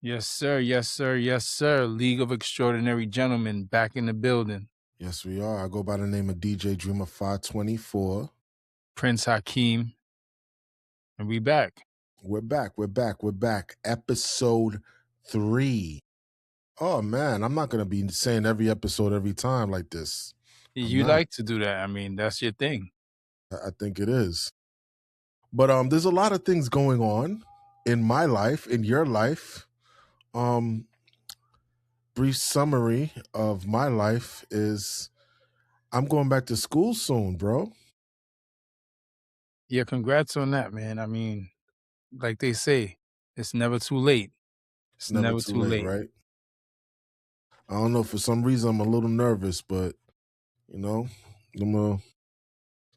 Yes, sir. Yes, sir. Yes, sir. League of Extraordinary Gentlemen back in the building. Yes, we are. I go by the name of DJ Dreamer 524. Prince Hakeem, and we back. We're back. We're back. We're back. Episode 3. Oh man, I'm not gonna be saying every episode every time like this. I'm You not. like to do that. I mean, that's your thing. I think it is. But there's a lot of things going on in my life, in your life. Brief summary of my life is I'm going back to school soon, bro. Yeah, congrats on that, man. I mean, like they say, it's never too late. It's It's never never too too late, late. right? I don't know, for some reason I'm a little nervous, but I'm gonna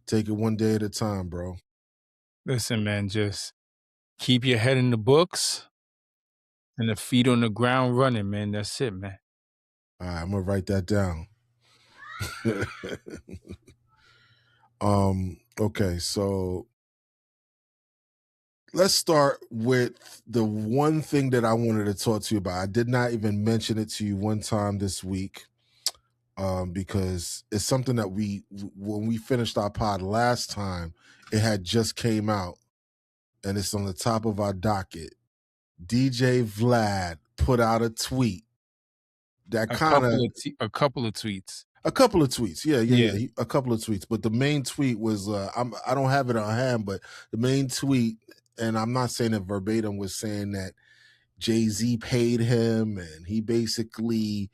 take it one day at a time, bro. Listen, man, just keep your head in the books and the feet on the ground running, man. That's it, man. All right, I'm gonna write that down. Okay, so let's start with the one thing that I wanted to talk to you about. I did not even mention it to you one time this week, because it's something that when we finished our pod last time, it had just came out, and it's on the top of our docket. DJ Vlad put out a tweet that A kind of a couple of tweets. a couple of tweets. Yeah. Yeah. A couple of tweets. But the main tweet was, I don't have it on hand, but the main tweet, and I'm not saying it verbatim, was saying that Jay-Z paid him, and he basically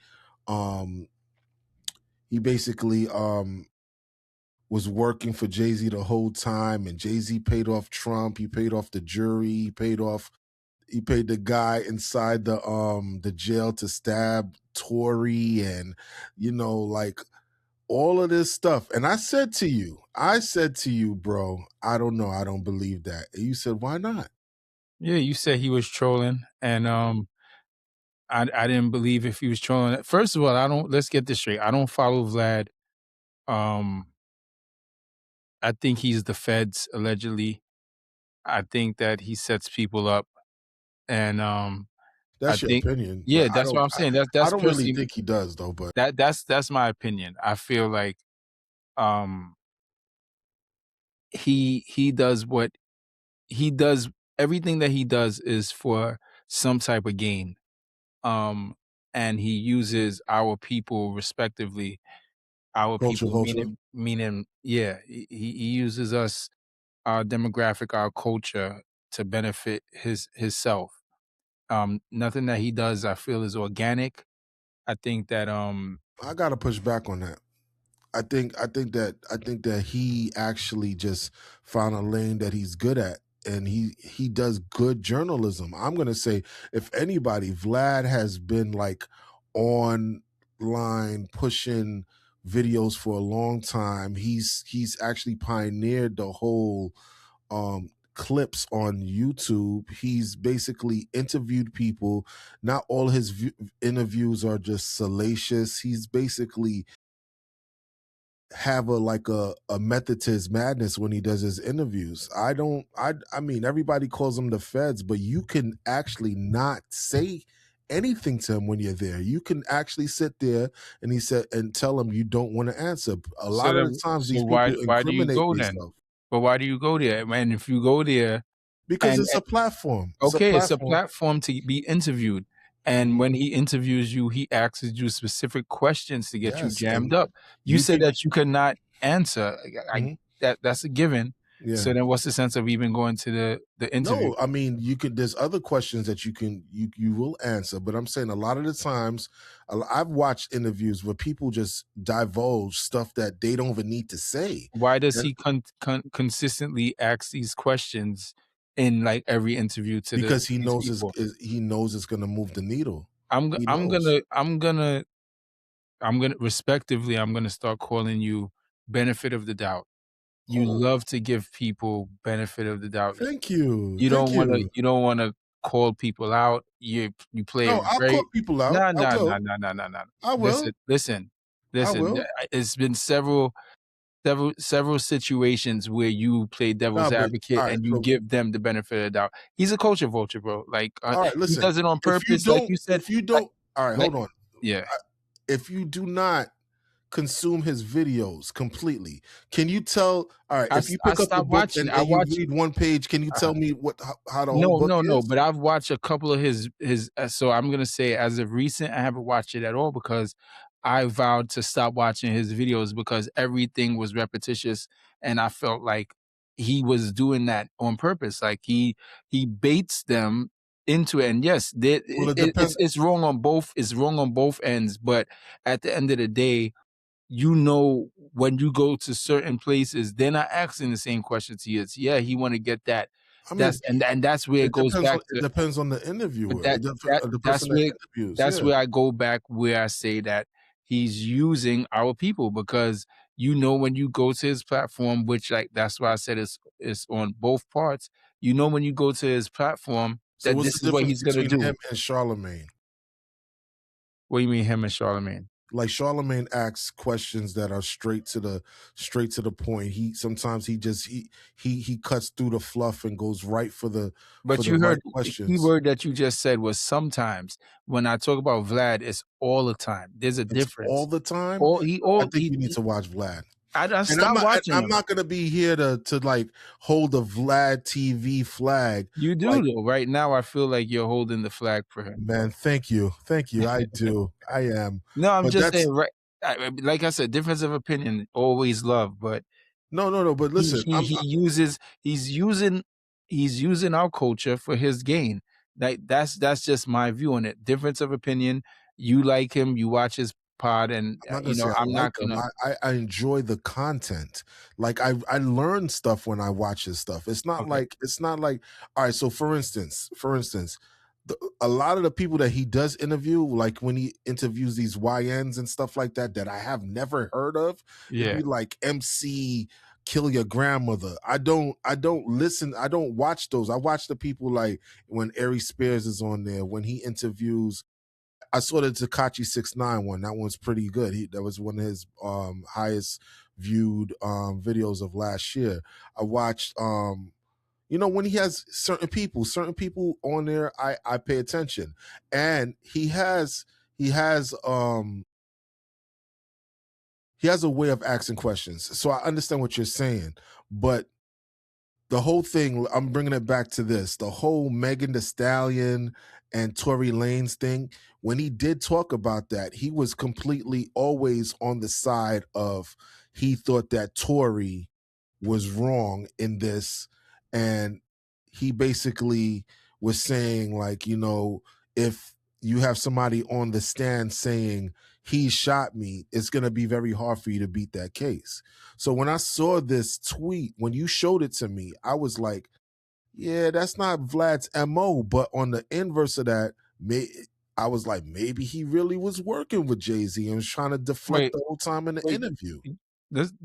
was working for Jay-Z the whole time, and Jay-Z paid off Trump, he paid off the jury, he paid the guy inside the jail to stab Tory, and like all of this stuff. And I said to you, bro, I don't know, I don't believe that. And you said, why not? Yeah, you said he was trolling, and I didn't believe if he was trolling. First of all, let's get this straight. I don't follow Vlad. Um, I think he's the feds, allegedly. I think that he sets people up, and I That's your think opinion, but yeah, that's what I'm saying. I That's don't really personally think he does though, but that's my opinion. I feel like um he does what he does. Everything that he does is for some type of gain. Um, and he uses our people respectively. Our culture, people, vulture. meaning, yeah, he uses us, our demographic, our culture to benefit his self. Nothing that he does, I feel, is organic. I think that I gotta push back on that. I think that he actually just found a lane that he's good at, and he does good journalism. I'm gonna say, if anybody, Vlad has been like online pushing videos for a long time. He's actually pioneered the whole clips on YouTube. He's basically interviewed people. Not all his interviews are just salacious. He's basically have a method to his madness when he does his interviews. I mean, everybody calls him the feds, but you can actually not say anything to him when you're there. You can actually sit there and he said and tell him you don't want to answer. A so lot of the then times so these why people why do you incriminate go then? themselves But why do you go there? And if you go there because and it's a platform. It's a okay, it's a platform. platform to be interviewed. And when he interviews you, he asks you specific questions to get you Yes, jammed and up. You you said can. that you could not answer. Mhm. That's a given. Yeah. So then what's the sense of even going to the interview? No, I mean you could. There's other questions that you will answer, but I'm saying a lot of the times, I've watched interviews where people just divulge stuff that they don't even need to say. Why does And he consistently ask these questions in like every interview to because he these knows people? he knows it's going to move the needle. I'm go- He knows. I'm gonna respectively, I'm gonna start calling you benefit of the doubt. You Oh, love to give people benefit of the doubt. thank you, You thank don't wanna you. you don't wanna call people out. You play No, it I'll call very people out. no, I no, no, will. no, no, no, no. I will. Listen, listen, I listen. will. It's been several. several situations where you play No, devil's but advocate all right, and you so give them the benefit of the doubt. He's a culture vulture, bro. Like, all right, he listen. does it on If you purpose, like don't, you said. Like all right, like hold on. yeah. If you do not consume his videos completely, can you tell? All right, if you I pick up a stopped book watching. I and you watch. read one page, can you uh tell me how the whole No, book no, no, is? but I've watched a couple of his so I'm gonna say as of recent, I haven't watched it at all because I vowed to stop watching his videos because everything was repetitious, and I felt like he was doing that on purpose. Like, he baits them into it, and yes, Well, it depends. it's wrong on both ends, but at the end of the day, when you go to certain places, they're not asking the same questions he is. Yeah, he wanna get that. I mean, And that's where it goes back it to. depends on the But interviewer, the person that interviews. that's Yeah. where I go back where I say that he's using our people because when you go to his platform, which, like, that's why I said it's on both parts. When you go to his platform So that what's this the is what difference he's gonna between do. him and Charlemagne? What do you mean him and Charlemagne? Like Charlemagne asks questions that are straight to the point. He sometimes he just he cuts through the fluff and goes right for But the you right heard the key questions. word that you just said was sometimes. When I talk about Vlad, it's all the time. There's a It's all difference. the time. All he I all think you need to watch Vlad. I And stopped watching I'm him. not gonna be here to like hold a Vlad TV flag. You do Like, though. Right now, I feel like you're holding the flag for him. man, thank you. Thank you. I do. I am. No, I'm But just that's saying, right? Like I said, difference of opinion, always love, but no, but listen, he's using our culture for his gain. Like, that's just my view on it. Difference of opinion. You like him, you watch his pod, and I'm not gonna say I I'm like not him. gonna. I enjoy the content. Like I learn stuff when I watch his stuff. Okay, It's not like all right. So for instance, a lot of the people that he does interview, like when he interviews these YNs and stuff like that, that I have never heard of, it'd yeah. be like MC Kill Your Grandmother. I don't listen. I don't watch those. I watch the people like when Ari Spears is on there when he interviews. I saw the Takashi 69 one. That one's pretty good. That was one of his highest viewed videos of last year. I watched when he has certain people on there, I pay attention. And he has he has a way of asking questions. So I understand what you're saying, but the whole thing, I'm bringing it back to this, the whole Megan Thee Stallion and Tory Lanez thing. When he did talk about that, he was completely always on the side of he thought that Tory was wrong in this. And he basically was saying, like, if you have somebody on the stand saying he shot me, it's going to be very hard for you to beat that case. So when I saw this tweet, when you showed it to me, I was like, yeah, that's not Vlad's MO. But on the inverse of that, I was like, maybe he really was working with Jay-Z and was trying to deflect Wait, the whole time in the wait. interview.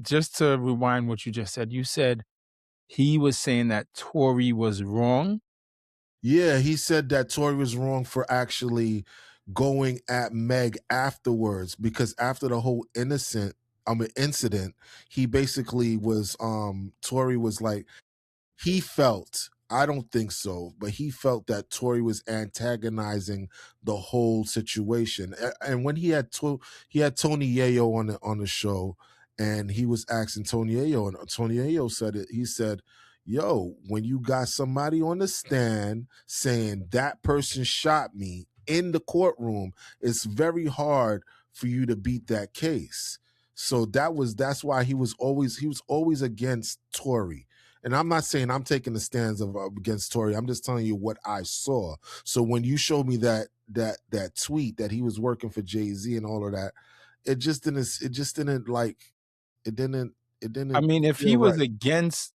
Just to rewind what you just said. You said he was saying that Tory was wrong. Yeah, he said that Tory was wrong for actually going at Meg afterwards because after the whole incident, he basically was Tory was like he felt, I don't think so, but he felt that Tory was antagonizing the whole situation. And when he had Tony Yayo on the show, and he was asking Tony Yayo, and Tony Yayo said it. He said, "Yo, when you got somebody on the stand saying that person shot me in the courtroom, it's very hard for you to beat that case." So that's why he was always against Tory. And I'm not saying I'm taking the stands of against Tory. I'm just telling you what I saw. So when you showed me that tweet that he was working for Jay-Z and all of that, it didn't it I didn't mean, if he feel was right. against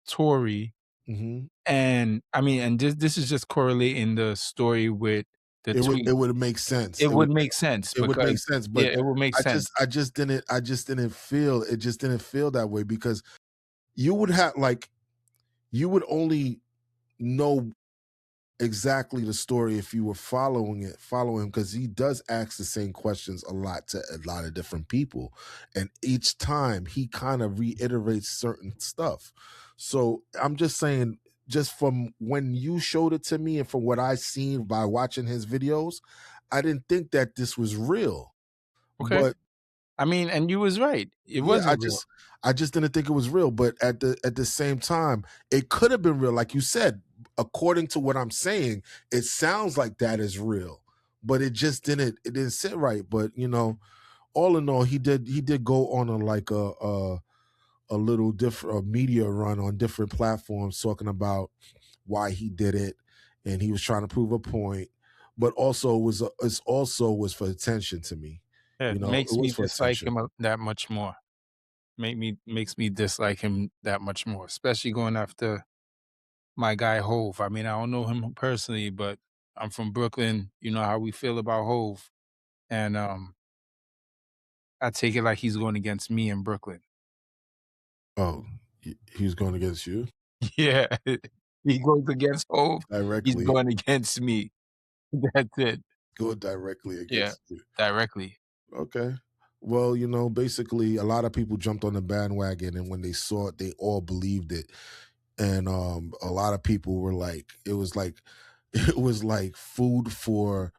Tory, Hmm. and I mean, and this is just correlating the story with the tweet. It would make sense. It would make sense It would make because sense, yeah, but it would make sense. I just didn't feel it just didn't feel that way because you would have like you would only know exactly the story if you were follow him, because he does ask the same questions a lot to a lot of different people, and each time he kind of reiterates certain stuff. So I'm just saying, just from when you showed it to me and from what I seen by watching his videos, I didn't think that this was real. Okay. But I mean, and you was right. It yeah, wasn't real. I just didn't think it was real. But at the same time, it could have been real. Like you said, according to what I'm saying, it sounds like that is real. But it didn't sit right. But all in all, he did go on a little different media run on different platforms talking about why he did it, and he was trying to prove a point. But also it also was for attention to me. It It makes me was for dislike attention. him that much more. Makes me dislike him that much more, especially going after my guy Hove. I mean, I don't know him personally, but I'm from Brooklyn. You know how we feel about Hove, and I take it like he's going against me in Brooklyn. Oh, he's going against you Yeah, he goes against Hove. He's directly, going against me. That's it. going directly Yeah, against you. directly. Okay. Well, basically a lot of people jumped on the bandwagon, and when they saw it, they all believed it. And a lot of people were like, it was like it was like food for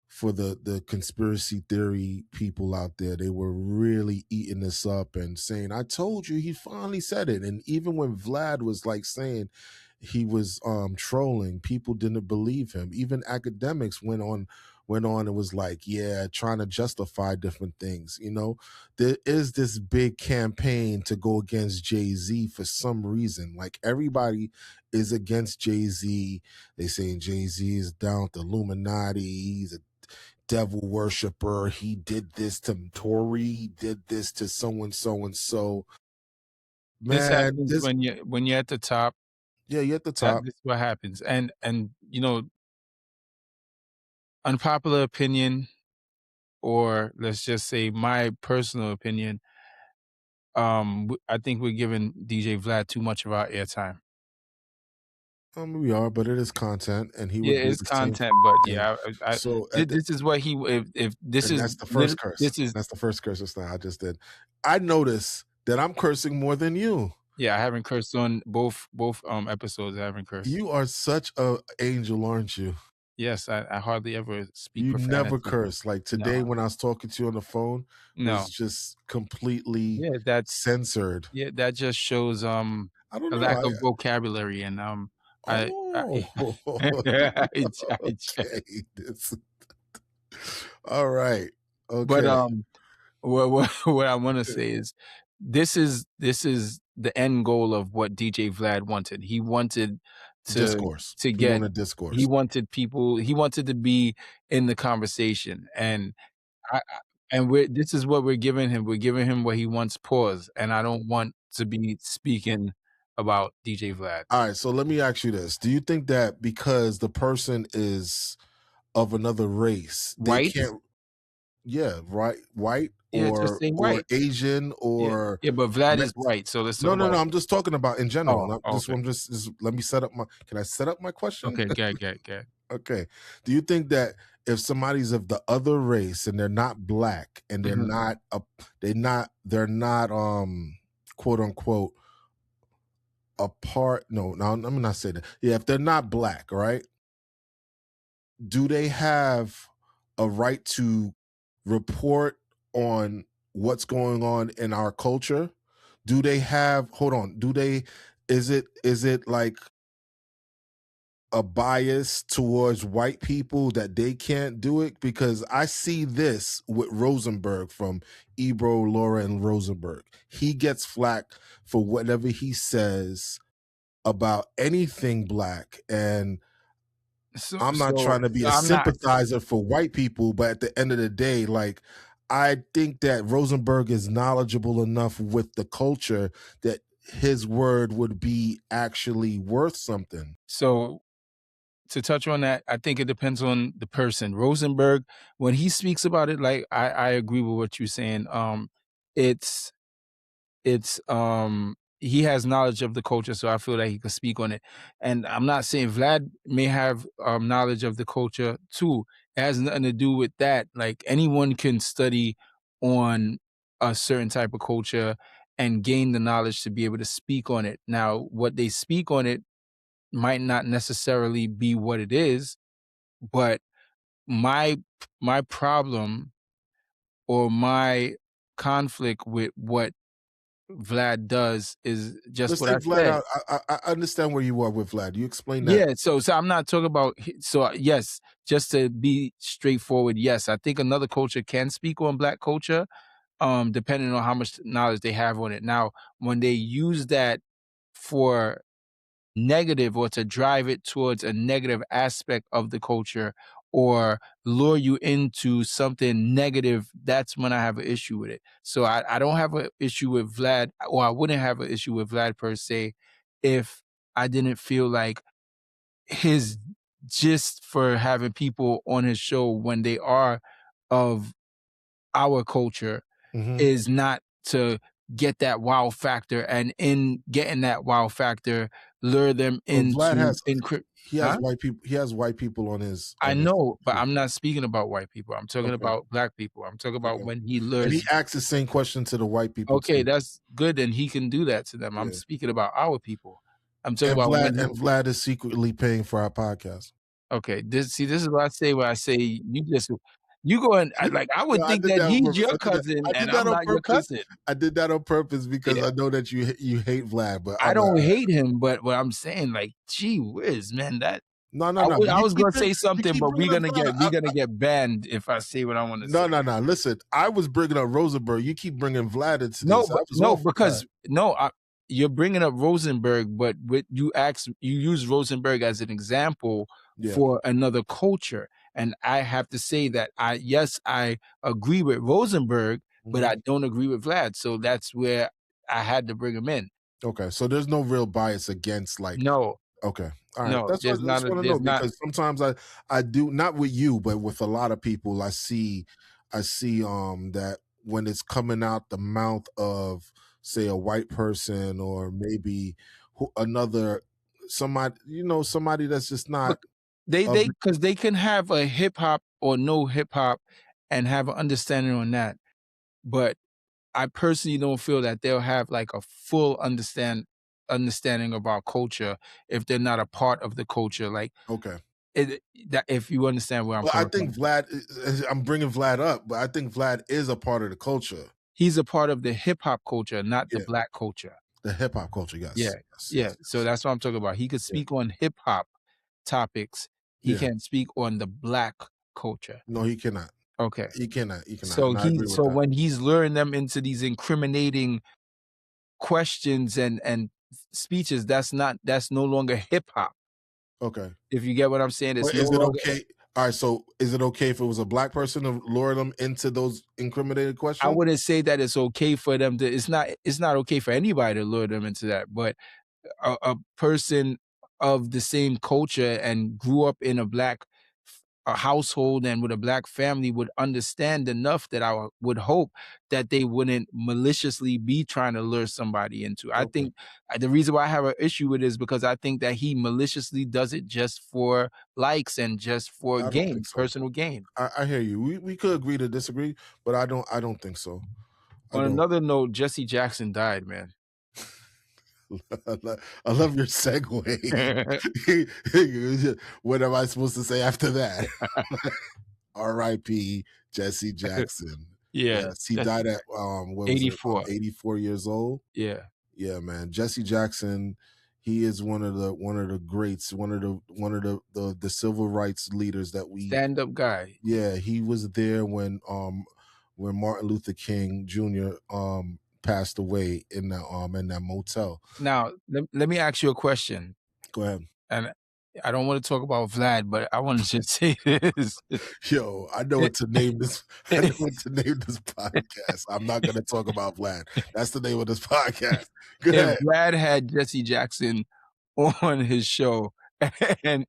the conspiracy theory people out there. They were really eating this up and saying, I told you, he finally said it. And even when Vlad was like saying he was trolling, people didn't believe him. Even academics went on and was like, yeah, trying to justify different things. There is this big campaign to go against Jay-Z for some reason. Like, everybody is against Jay-Z. They saying Jay-Z is down with the Illuminati. He's a devil worshiper. He did this to Tory. He did this to so and so. This Man, happens when you're at the top. yeah, you're at the That top. this is what happens, and unpopular opinion, or let's just say my personal opinion. I think we're giving DJ Vlad too much of our airtime. We are, but it is content, and he Yeah, would do it's the same content, but thing. yeah, So at the this is what he if this and is that's the first lit curse. this is That's the first curse just now I just did. I notice that I'm cursing more than you. yeah, I haven't cursed on both episodes. I haven't cursed. You are such a angel, aren't you? Yes, I hardly ever speak You never profanity. curse. Like No, today when I was talking to you on the phone was no. just completely Yeah, that censored. yeah, that just shows, I don't a know. lack of vocabulary, and, I Oh, I okay. This, all right. but, Okay. what I wanna say is, this is the end goal of what DJ Vlad wanted. He wanted to Discourse. to He get wanted discourse. he wanted to be in the conversation, and and we're this is what we're giving him. We're giving him what he wants, pause, and I don't want to be speaking about DJ Vlad. All right, so let me ask you this. Do you think that because the person is of another race, they White? can't, yeah, right, white Yeah, just say or white. Asian Yeah. or Yeah, but Vlad is Mex white, so let's talk No, no, no, about I'm just talking about in general. oh, Not this okay. one just let me set up my can I set up my question? Okay, good. Okay. Do you think that if somebody's of the other race and they're not black and they're Mhm. not a they're not quote unquote a part, no, let me not say that. Yeah, if they're not black, right? Do they have a right to report on what's going on in our culture? Do they have, hold on, do they, is it like a bias towards white people that they can't do it? Because I see this with Rosenberg from Ebro, Laura, and Rosenberg. He gets flack for whatever he says about anything black. And I'm not trying to be So a I'm not sympathizer for white people, but at the end of the day, like, I think that Rosenberg is knowledgeable enough with the culture that his word would be actually worth something. so to touch on that, I think it depends on the person. Rosenberg, when he speaks about it, like I agree with what you're saying. It's he has knowledge of the culture, so I feel that he could speak on it. And I'm not saying Vlad may have knowledge of the culture too. It has nothing to do with that. Like anyone can study on a certain type of culture and gain the knowledge to be able to speak on it. Now, what they speak on it might not necessarily be what it is, but my my problem or my conflict with what Vlad does is just Let's what I take Vlad said. out. I understand where you are with Vlad. You explain that. Yeah, so I'm not talking about yes, just to be straightforward, yes, I think another culture can speak on Black culture, depending on how much knowledge they have on it. Now, when they use that for negative or to drive it towards a negative aspect of the culture or lure you into something negative, that's when I have an issue with it. So I don't have an issue with Vlad, or I wouldn't have an issue with Vlad per se if I didn't feel like his gist for having people on his show when they are of our culture Mhm. is not to get that wow factor, and in getting that wow factor, lure them But Vlad into has he has huh? white people. He has white people on his I on his know, but show. I'm not speaking about white people. I'm talking Okay, about Black people. I'm talking about okay. when he And he lures. asks the same question to the white people Okay, too. that's good, and he can do that to them. I'm Yeah. speaking about our people. I'm talking about when he. And Vlad is secretly paying for our podcast. Okay, this is what I say when I say you just you go and like I No, would I think did that that on he's purpose. your cousin I and did that I'm on not your purpose. cousin. I did that on purpose because Yeah, I know that you hate Vlad, but I I'm don't hate him, but what I'm saying, like, gee whiz, man, that no, no, no. But I was gonna say you something, keep but bringing up Vlad. we're gonna get banned if I say what I want to say. No, no, no. Listen, I was bringing up Rosenberg. You keep bringing Vlad into No, this. I but was no, all for Vlad. because no, you're bringing up Rosenberg, but with you use Rosenberg as an example Yeah. for another culture, and I have to say that yes, I agree with Rosenberg, but Mhm. I don't agree with Vlad, so that's where I had to bring him in. Okay, so there's no real bias against like. No, Okay, all right. no, That's what I just want to know there's not. because sometimes I do not with you, but with a lot of people, I see that when it's coming out the mouth of say a white person or maybe another somebody somebody that's just not Bec they of because they can have a hip hop or no hip hop and have an understanding on that, but I personally don't feel that they'll have, like, a full understanding of our culture if they're not a part of the culture, like, okay. it that if you understand where I'm Well, I coming think from. Vlad. I'm bringing Vlad up, but I think Vlad is a part of the culture. He's a part of the hip hop culture, not the Yeah, Black culture. the hip hop culture. Yeah, Yes, yes, yeah, yes, so yes. that's what I'm talking about. He could Yeah, speak on hip hop topics. He yeah. can't speak on the Black culture. No, he cannot. Okay. He cannot. He cannot. So And I agree with that. when he's luring them into these incriminating questions and speeches, that's no longer hip hop. Okay. If you get what I'm saying, it's But no is it longer. okay? All right. So is it okay if it was a black person to lure them into those incriminated I questions? wouldn't say that it's okay for them to. It's not okay for anybody to lure them into that. But a person of the same culture and grew up in a Black a household and with a Black family would understand enough that would hope that they wouldn't maliciously be trying to lure somebody into. I Okay. think the reason why I have an issue with it is because I think that he maliciously does it just for likes and just for I don't think gain, so. personal gain. I hear you. We could agree to disagree, but I don't think so. I On don't. another note, Jesse Jackson died, man. I love your segue. What am I supposed to say after that? R.I.P. Jesse Jackson. Yeah, Yes, he that's died at what was it? 84. 84 years old. Yeah. Yeah, man. Jesse Jackson, he is one of the greats, one of the civil rights leaders that we Stand-up guy. yeah, he was there when Martin Luther King Jr. Passed away in that motel. Now, let me ask you a question, Go ahead. and I don't wanna talk about Vlad, but I wanna just say this. Yo, I know what to name this. I know what to name this podcast. I'm not gonna talk about Vlad. That's the name of this podcast. Go If ahead. Vlad had Jesse Jackson on his show and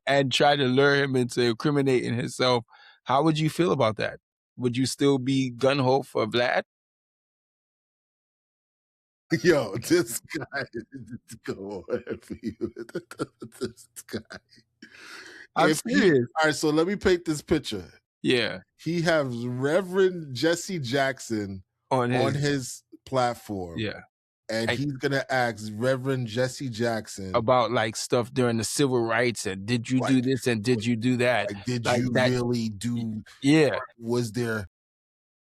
and tried to lure him into incriminating himself, how would you feel about that? Would you still be gun ho for Vlad? Yo, this guy, go on, Feud. This guy. I'm If he, serious. all right, so let me paint this picture. Yeah, He has Reverend Jesse Jackson on on his his platform, yeah. and Like, he's gonna ask Reverend Jesse Jackson, about, like, stuff during the civil rights and did you like, do this and did you do that? did Like you that really do? yeah, Was there?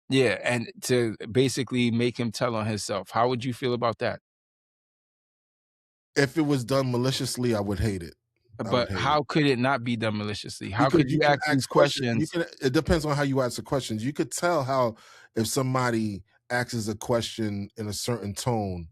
yeah, and to basically make him tell on himself. How would you feel about that? If it was done maliciously, I would hate it. I would But hate it how could it not be done maliciously? How because could you you can ask these ask questions. You questions can. It depends on how you ask the questions. You could tell how if somebody asks a question in a certain tone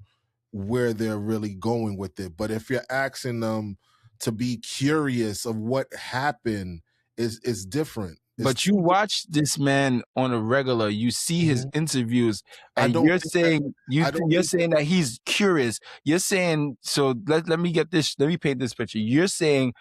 where they're really going with it. But if you're asking them to be curious of what happened, is different. It's but you two watch this man on a regular, you see his different. interviews, I and don't think that. I don't you're think that. saying that he's curious. You're saying so let me get this let me paint this picture. You're saying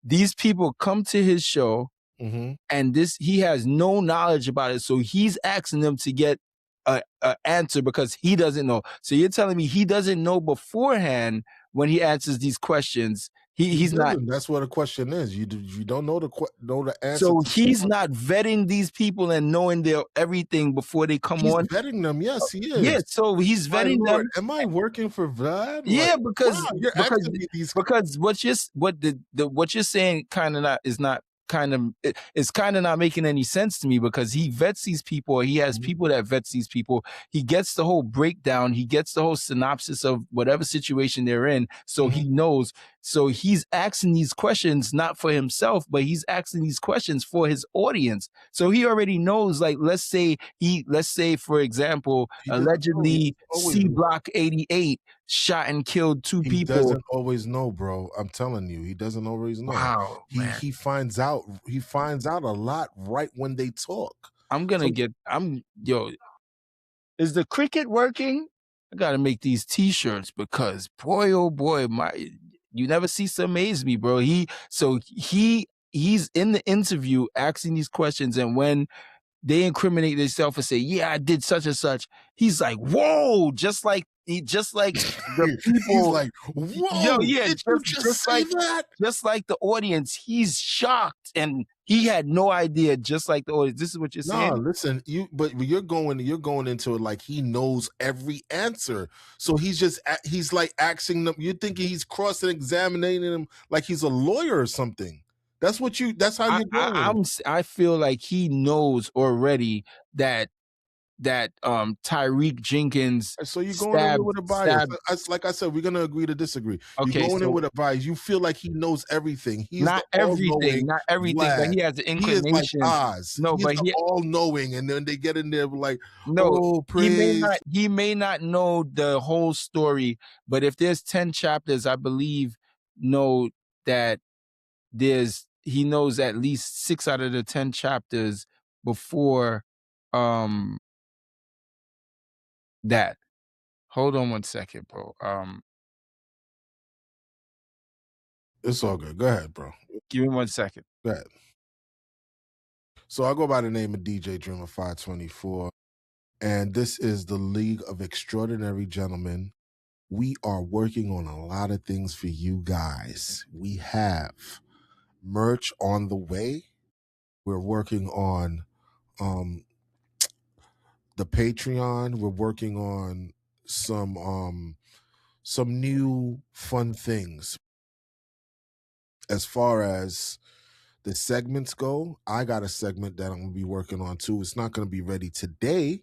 these people come to his show Mhm. and this he has no knowledge about it, so he's asking them to get a answer because he doesn't know. So you're telling me he doesn't know beforehand when he answers these questions. He He's not doesn't. That's what the question is. You don't know know the answer so to the he's question. not vetting these people and knowing their everything before they come He's on. vetting them. Yes, he Yeah, is. so he's My vetting lord, them. am I working for Vlad? Like, Yeah, wow, you're because asking me these. what you're what you're saying kind of not is not kind of it's kind of not making any sense to me because he vets these people, or he has Mhm, people that vets these people. He gets the whole breakdown, he gets the whole synopsis of whatever situation they're in, so mhm. he knows. So he's asking these questions not for himself, but he's asking these questions for his audience. So he already knows, like let's say for example, He doesn't know. He allegedly doesn't always C know. Block 88 shot and killed two He people. doesn't always know, bro. I'm telling you, he doesn't always know. Wow, man. He finds out. He finds out a lot right when they talk. I'm gonna So get I'm yo, is the cricket working? I gotta make these t-shirts because boy, oh boy, my you never cease to amaze me, bro. He's in the interview asking these questions, and when they incriminate themselves and say, "Yeah, I did such and such." He's like, "Whoa!" Just like the he's people, like, yo, "Whoa, yeah, did you just say that?" just like the audience. He's shocked, and he had no idea. Just like the audience. This is what you're No, saying. listen, but you're going into it like he knows every answer. So he's like asking them. You're thinking he's crossing examining them like he's a lawyer or something. That's how you're going. I feel like he knows already that Tyreek Jenkins So you're going in with a bias. stabbed. Like I said, we're gonna agree to disagree. You're Okay, going in so with a bias. You feel like he knows everything. He's the all-knowing not everything, but Vlad. he has an He is like inclination. Oz. No, He is but the all-knowing, and then they get in there like, no, oh, praise. he may not know the whole story, but if there's 10 chapters, I believe know that he knows at least 6 out of the 10 chapters before um that. Hold on one second, bro. It's all good. Go ahead, bro. Give me 1 second. Go ahead. So I go by the name of DJ Dreamer 524, and this is the League of Extraordinary Gentlemen. We are working on a lot of things for you guys. We have merch on the way. We're working on um the Patreon. We're working on some new fun things. As far as the segments go, I got a segment that I'm gonna be working on too. It's not gonna be ready today.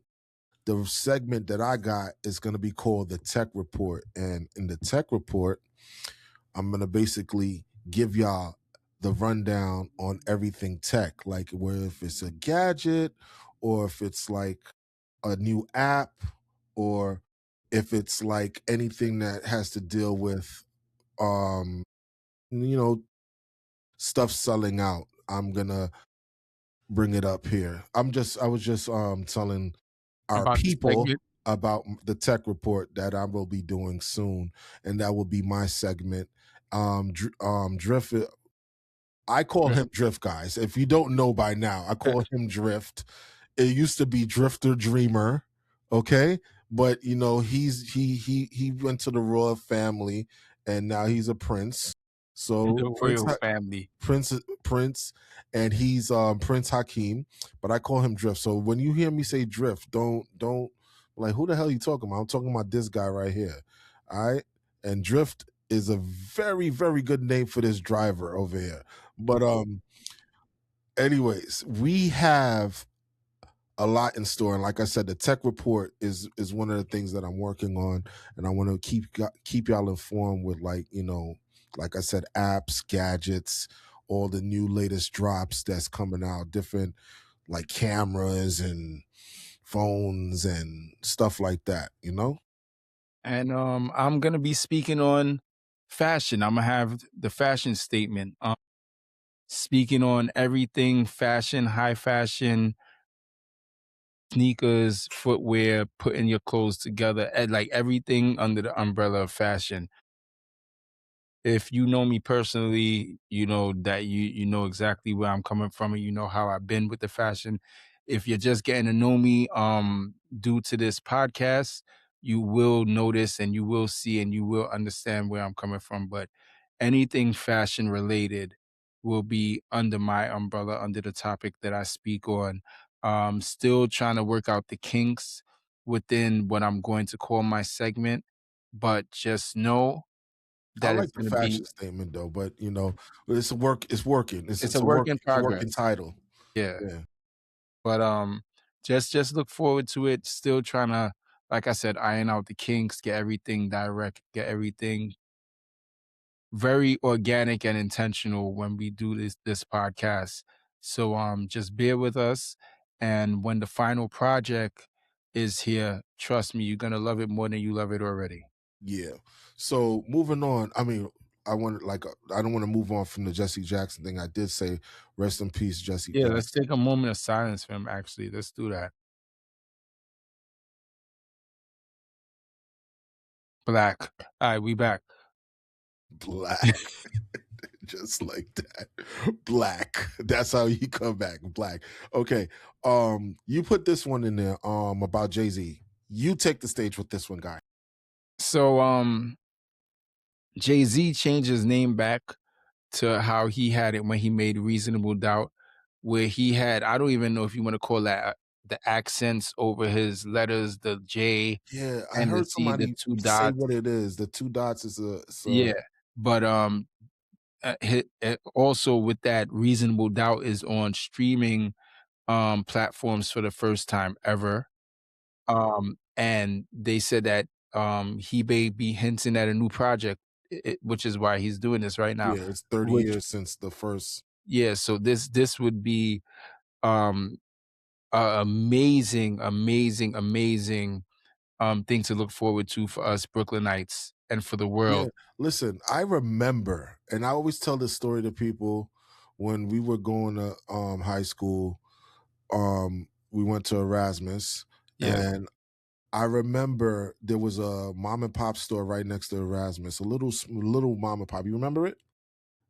The segment that I got is gonna be called the Tech Report. And in the Tech Report, I'm gonna basically give y'all the rundown on everything tech, like where if it's a gadget or if it's like a new app or if it's like anything that has to deal with um you know stuff selling out. I'm gonna bring it up here. I was just telling our About the people segment. about the tech report that I will be doing soon, and that will be my segment. Drift, I call him Drift, guys. If you don't know by now, I call him Drift. It used to be Drifter Dreamer, okay? but you know, he went to the royal family, and now he's a prince. So The royal family. Prince, and he's Prince Hakeem, but I call him Drift. So when you hear me say Drift, don't like, who the hell are you talking about? I'm talking about this guy right here. All right, and Drift is a very very good name for this driver over here. But anyways, we have a lot in store, and like I said, the tech report is one of the things that I'm working on, and I want to keep y'all informed with, like, you know, like I said, apps, gadgets, all the new latest drops that's coming out, different like cameras and phones and stuff like that, you know. And I'm gonna be speaking on fashion. I'm gonna have the fashion statement. Speaking on everything fashion, high fashion, sneakers, footwear, putting your clothes together, and like everything under the umbrella of fashion. If you know me personally, you know that you know exactly where I'm coming from, and you know how I've been with the fashion. If you're just getting to know me due to this podcast, you will notice and you will see and you will understand where I'm coming from. But anything fashion related will be under my umbrella, under the topic that I speak on. Still trying to work out the kinks within what I'm going to call my segment, but just know I that like it's the gonna be fashion statement though, but you know, it's a work. It's working. it's a work in It's a working progress. title. Yeah, Yeah, but, just look forward to it, still trying to, like I said, iron out the kinks, get everything direct, get everything very organic and intentional when we do this podcast. So, just bear with us, and when the final project is here, trust me, you're gonna love it more than you love it already. yeah. So moving on. I mean, I don't want to move on from the Jesse Jackson thing. I did say rest in peace, Jesse Yeah, let's Jackson. take a moment of silence for him, actually, let's do that. Black. Alright, we back. Black, just like that. Black. That's how you come back. Black. Okay. You put this one in there. About Jay-Z. You take the stage with this one, guy. So, Jay-Z changed his name back to how he had it when he made Reasonable Doubt, where he had, I don't even know if you wanna call that, the accents over his letters, the J Yeah, I and the heard C, the somebody 2 say dots. what it is. The two dots is Yeah, but, also with that, Reasonable Doubt is on streaming, platforms for the first time ever, and they said that, he may be hinting at a new project, which is why he's doing this right now, yeah, it's 30 which years since the first. yeah, so this would be, um, a amazing, amazing, amazing, thing to look forward to for us Brooklynites and for the Yeah, world. listen, I remember, and I always tell this story to people when we were going to high school. We went to Erasmus, Yeah. and I remember there was a mom and pop store right next to Erasmus, a little mom and pop. You remember it?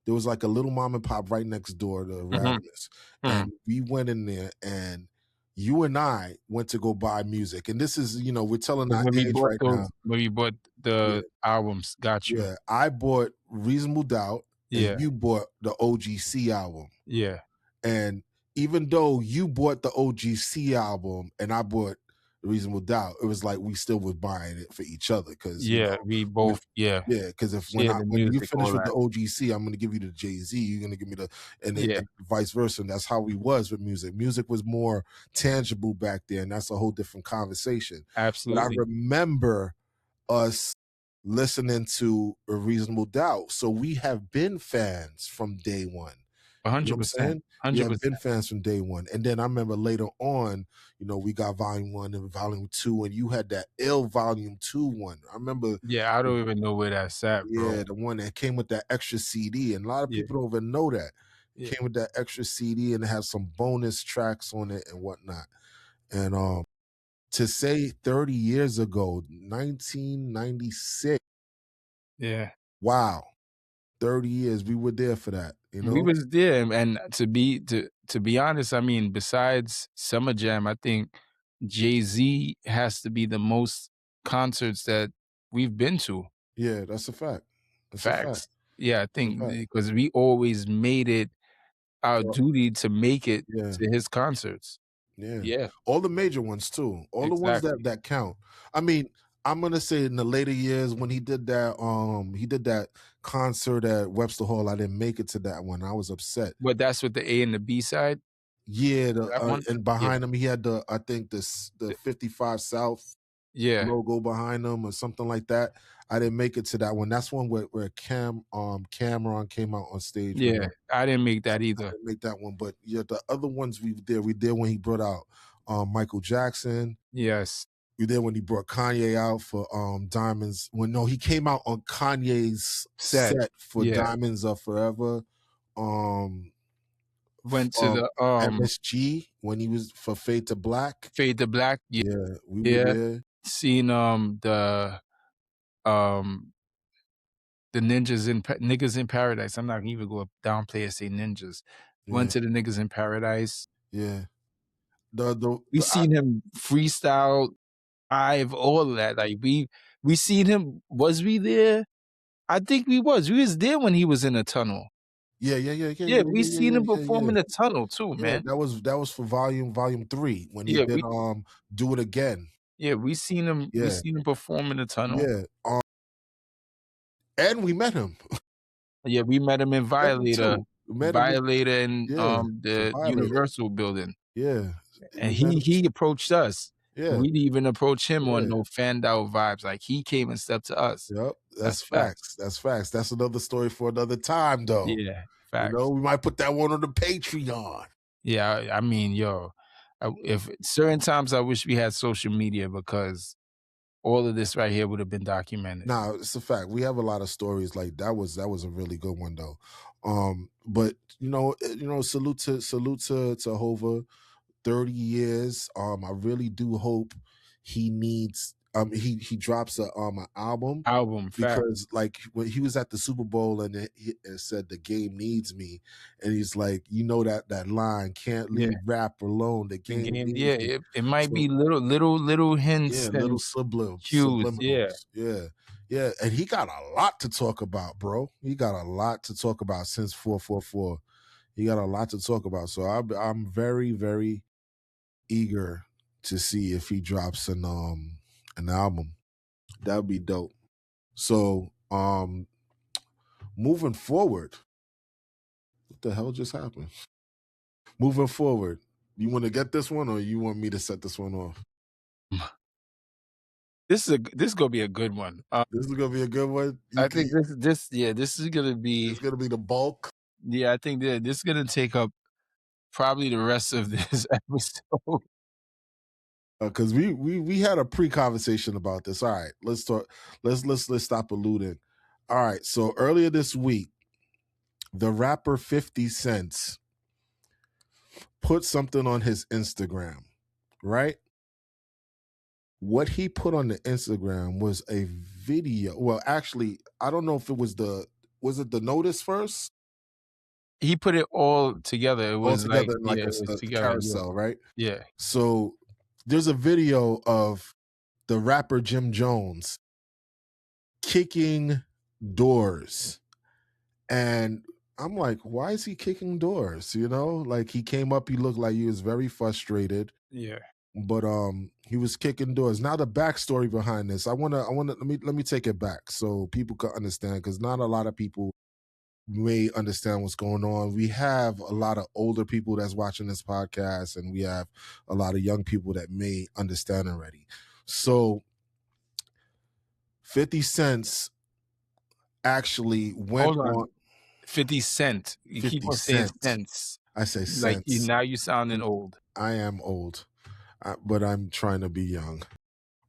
There was like a little mom and pop right next door to Mhm, Erasmus, mhm. and we went in there, and you and I went to go buy music, and this is, you know, we're telling our age right now. When we bought Yeah, the albums, got you. yeah. I bought Reasonable Doubt, and Yeah, you bought the OGC album. yeah, And even though you bought the OGC album and I bought Reasonable Doubt, it was like we still was buying it for each other, because you yeah, know, we if both yeah, yeah, because if share the when you music, finish all with that. the OGC, I'm gonna give you the Jay-Z, you're gonna give me the, Yeah, and vice versa. And that's how we was with music. Music was more tangible back there, and that's a whole different conversation. But I absolutely. remember us listening to A Reasonable Doubt. So we have been fans from day one. You know what I'm 100%, saying? We have been 100%. fans from day one. And then I remember later on, you know, we got volume one and volume two, and you had that ill volume two one. I remember, Yeah, I don't even know where that's at, bro. yeah, the one that came with that extra CD. And a lot of Yeah, people don't even know that. It yeah. came with that extra CD and it has some bonus tracks on it and whatnot. And to say 30 years ago, 1996, Yeah. wow, 30 years, we were there for that, you We know? was there, and to be honest, I mean, besides Summer Jam, I think Jay-Z has to be the most concerts that we've been to. Yeah, that's a fact. That's a fact. Facts. Yeah, I That's a think fact. because we always made it our So, duty to make it yeah. to his concerts. Yeah. Yeah, All the major ones too. All the ones exactly. that count. I mean, I'm gonna say in the later years when he did that concert at Webster Hall, I didn't make it to that one. I was upset. But that's with the A and the B side? Yeah, That one? and Yeah. behind him he had I think the The 55 South yeah, logo behind him or something like that. I didn't make it to that one. That's one where Cameron came out on stage with yeah, him. I didn't make I that either. didn't make that one, but yeah, the other ones we did when he brought out Michael Jackson. Yes. We did when he brought Kanye out for Diamonds. No, he came out on Kanye's Set. set for Yeah. Diamonds Are Forever. Um Went to the, MSG when he was for Fade to Black. Fade to Black. Yeah, Yeah, we were yeah. there. Seen, um, the Ninjas in Pa Niggas in Paradise. I'm not gonna even go downplay and say ninjas. Went Yeah, to the Niggas in Paradise. yeah. We seen him freestyle, live, all of that. Like, we seen him was we there? I think we was. We was there when he was in the tunnel. Yeah, yeah, yeah, yeah, Yeah, yeah, we yeah, yeah, seen yeah, him yeah, perform yeah. in the tunnel too, Yeah, man. that was for volume 3 when he Yeah, did Do It Again. we Yeah, seen him perform in the tunnel. yeah. And we met him. Yeah, we met him in Met him Violator. too. We met him Violator in, yeah, the the Violator. Universal building, Yeah, and we met him he approached us. yeah, We didn't even approach him on yeah. no fanned out vibes, like, he came and stepped to us. Yep, That's that's facts. facts. That's facts. That's another story for another time, though. Yeah, facts. We might put that one on the Patreon. Yeah, I mean, yo, if certain times I wish we had social media because all of this right here would have been documented. Nah, it's a fact. We have a lot of stories like that was a really good one though. But salute to Hova. 30 years. I really do hope he drops an album Album, fact. because like when he was at the Super Bowl and it said the game needs me, and he's like, that line, can't Yeah, leave rap alone. The the game game, yeah, needs me. it might So be little yeah, hints little and cues, yeah. subliminals. Yeah. Yeah. And he got a lot to talk about, bro. He got a lot to talk about since 444. He got a lot to talk about. So I'm very, very eager to see if he drops an album. That would be dope. So moving forward, what the hell just happened? Moving forward, you want to get this one or you want me to set this one off? This is gonna be a good one. This is gonna be a good one. I think this is gonna It's be gonna be the bulk. yeah, I think that this is gonna take up probably the rest of this episode. Because we had a pre-conversation about this. All right, let's talk. Let's stop alluding. All right, so earlier this week, the rapper 50 Cent put something on his Instagram, right? What he put on the Instagram was a video. Well, actually, I don't know if it was the notice first? He put it all together. It All was like together in like yeah, it was a together, yeah. carousel, right? Yeah. So there's a video of the rapper Jim Jones kicking doors. And I'm like, why is he kicking doors? Like he came up, he looked like he was very frustrated, Yeah. but he was kicking doors. Now the backstory behind this, let me take it back so people can understand, because not a lot of people may understand what's going on. We have a lot of older people that's watching this podcast, and we have a lot of young people that may understand already. So 50 Cent actually went Hold on on. 50 Cent. You keep 50 on saying Cent. cents. I say Like, cents. now you sounding old. I am old, but I'm trying to be young.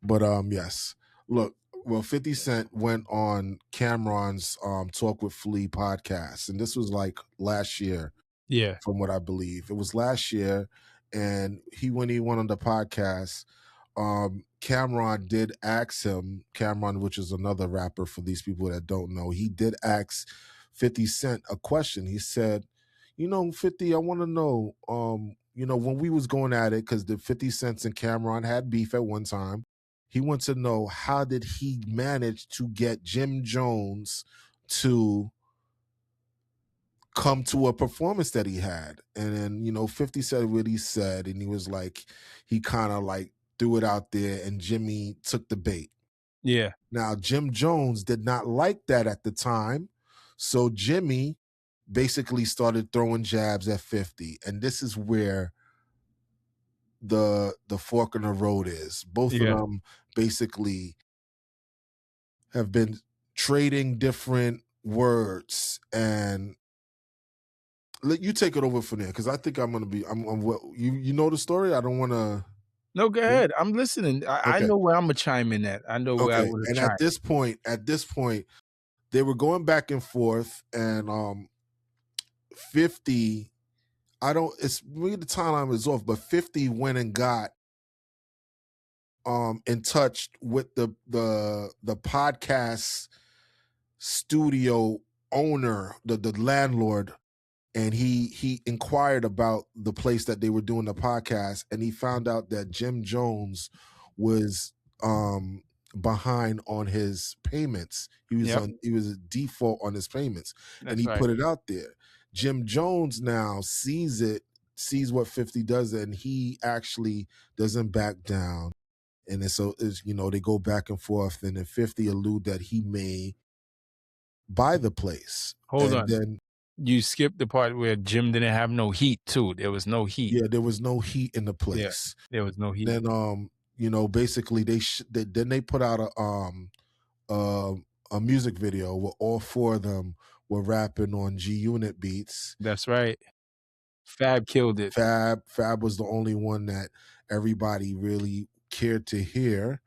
But yes. Look, well, 50 Cent went on Cameron's Talk with Flea podcast, and this was like last year, Yeah. from what I believe. It was last year, and when he went on the podcast, Cameron did ask him, Cameron, which is another rapper for these people that don't know, he did ask 50 Cent a question. He said, 50, I want to know, when we was going at it, because the 50 Cent and Cameron had beef at one time. He wants to know, how did he manage to get Jim Jones to come to a performance that he had? And then, 50 said what he said, and he was like, he kind of like threw it out there, and Jimmy took the bait. Yeah. Now, Jim Jones did not like that at the time. So Jimmy basically started throwing jabs at 50. And this is where the fork in the road is. Both of Yeah. them basically have been trading different words, and let you take it over from there, because I think I'm gonna be I'm you know the story. I don't wanna. No, go ahead. I'm listening. I Okay. know where Imma chime in at. I know where I Okay. would have And chimed. at this point, they were going back and forth, and 50, I don't it's maybe the timeline is off, but 50 went and got in touch with the podcast studio owner, the landlord, and he inquired about the place that they were doing the podcast, and he found out that Jim Jones was behind on his payments. Yep, He was a default on his payments, and that's he right. put it out there. Jim Jones now sees what 50 does, and he actually doesn't back down. And they go back and forth, and then 50 allude that he may buy the place. Hold And on. then, You skipped the part where Jim didn't have no heat too. There was no heat. yeah, there was no heat in the Yeah, place. there was no heat. Then, basically then they put out uh, a music video where all four of them were rapping on G Unit beats. That's right. Fab killed it. Fab was the only one that everybody really cared to hear.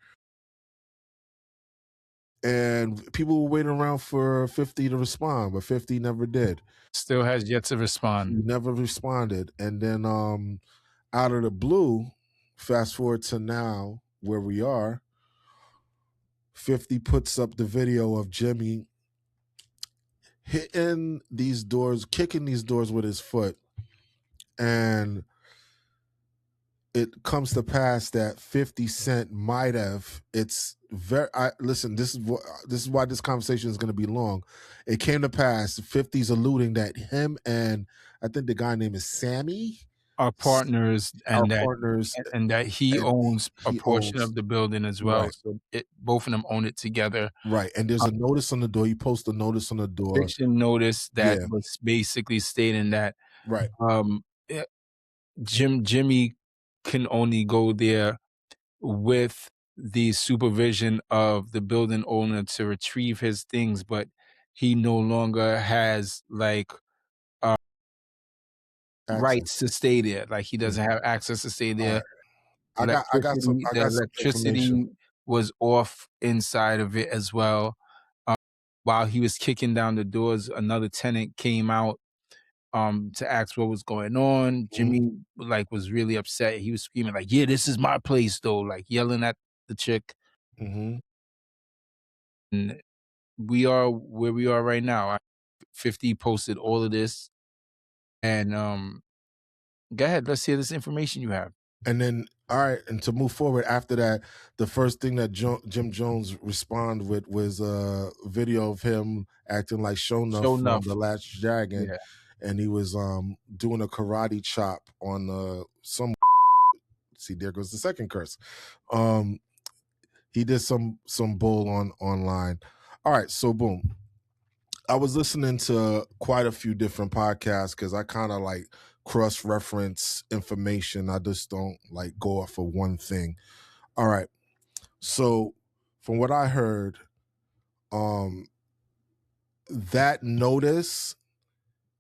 And people were waiting around for 50 to respond, but 50 never did. Still has yet to respond. He never responded. And then out of the blue, fast forward to now where we are, 50 puts up the video of Jimmy hitting these doors, kicking these doors with his foot. And it comes to pass that 50 Cent might have, listen, this is why this conversation is going to be long. It came to pass, 50's alluding that him and I think the guy name is Sammy, Our partners, our and that partners, and that he and owns a he portion owns, of the building as well. right, So both of them own it together. right. And there's a notice on the door. He posts a notice on the door. Eviction notice that Yeah, was basically stating that right. eh, Jimmy can only go there with the supervision of the building owner to retrieve his things, but he no longer has like Access. rights to stay there. Like he Yeah. doesn't have access to stay All there. right. I The got some information. electricity was off inside of it as well. Um, while he was kicking down the doors, another tenant came out to ask what was going on. Mhm, Jimmy like was really upset. He was screaming like, "Yeah, this is my place though," like yelling at the chick. mhm. And we are where we are right now. 50 posted all of this, and go ahead, let's hear this information you have. And then, all right, and to move forward after that, the first thing that Jim Jones responded with was a video of him acting like Shonuff Show from enough. The Last Dragon, Yeah. and he was doing a karate chop on some. See, there goes the second curse. Um, he did some bull online. All right, so boom. I was listening to quite a few different podcasts because I kind of like cross reference information. I just don't like go off of one thing. All right. So from what I heard, um, that notice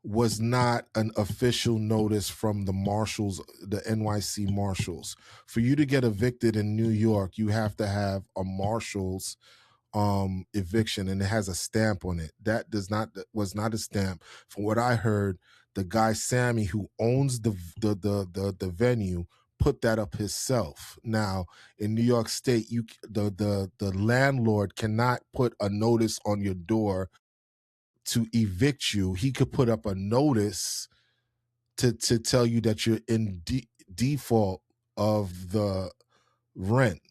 was not an official notice from the marshals, the NYC marshals. For you to get evicted in New York, you have to have a marshal's eviction, and it has a stamp on it. That was not a stamp. From what I heard, the guy Sammy, who owns the venue, put that up himself. Now in New York State, the landlord cannot put a notice on your door to evict you. He could put up a notice to tell you that you're in default of the rent.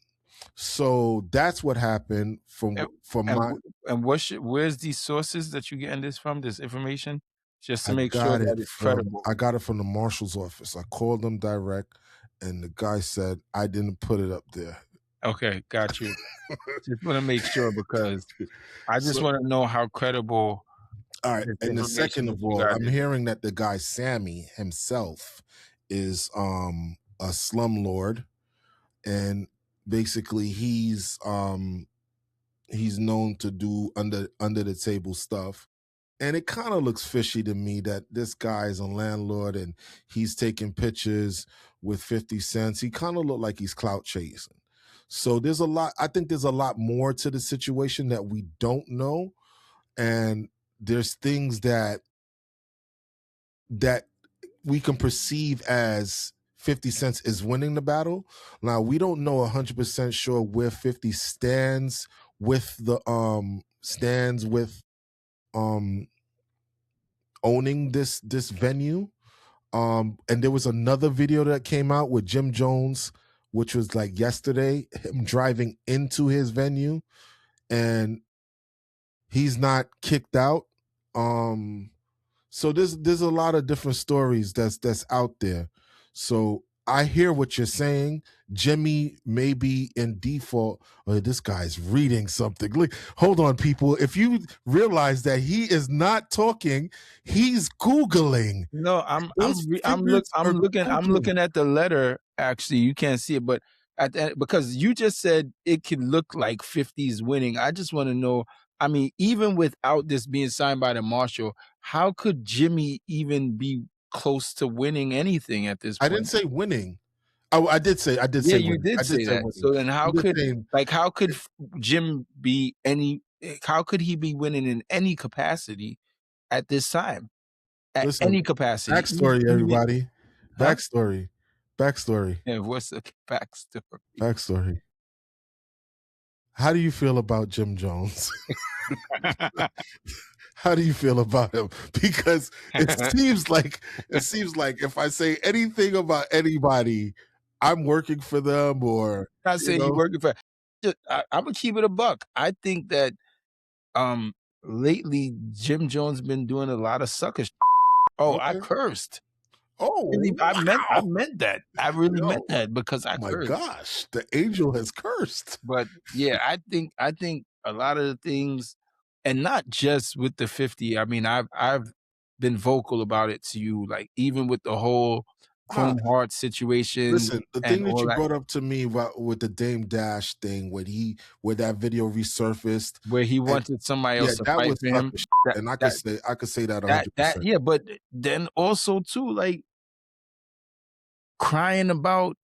So that's what happened from my. Where's these sources that you getting this from? This information, just to I make sure got that it it's from credible. I got it from the marshal's office. I called them direct, and the guy said I didn't put it up there. Okay, got you. Just want to make sure because I just So, want to know how credible all right. this And the information second that of you all, got I'm is. hearing that the guy Sammy himself is a slumlord, and basically he's known to do under the table stuff. And it kind of looks fishy to me that this guy is a landlord and he's taking pictures with 50 cents. He kind of looked like he's clout chasing. So there's a lot, I think there's a lot more to the situation that we don't know. And there's things that we can perceive as 50 cents is winning the battle. Now we don't know 100% sure where 50 stands with the owning this venue. And there was another video that came out with Jim Jones, which was like yesterday, him driving into his venue, and he's not kicked out. So there's a lot of different stories that's out there. So I hear what you're saying. Jimmy may be in default. Oh, this guy's reading something. Look, hold on, people. If you realize that he is not talking, he's Googling. No, Those figures are I'm Googling. looking at the letter. Actually, you can't see it, but because you just said it could look like 50's winning. I just want to know. I mean, even without this being signed by the marshal, how could Jimmy even be close to winning anything at this I didn't point? say winning. Oh, I did say Yeah, you winning. did I did say say that. winning. So then, I'm just saying, how could Jim be any? How could he be winning in any capacity at this time? At listen, any capacity, backstory, even everybody. huh? Backstory. Yeah, what's the backstory? Backstory. How do you feel about Jim Jones? How do you feel about him? Because it seems like if I say anything about anybody, I'm working for them, or Not you saying you know. working for. I'm gonna keep it a buck. I think that um lately Jim Jones been doing a lot of sucker. Oh, I Okay. cursed. Oh Really, I wow. meant that. I really Yo, meant that because oh I my cursed. gosh, the angel has cursed. But yeah, I think a lot of the things, and not just with the 50. I mean, I've been vocal about it to you, like even with the whole Ah, Chrome Heart situation listen, the and thing that all you that, brought up to me about with the Dame Dash thing, where that video resurfaced, where he and wanted somebody yeah, else to that fight was for sucker him. shit, That and that I could say that that 100%. yeah, but then also too, like crying about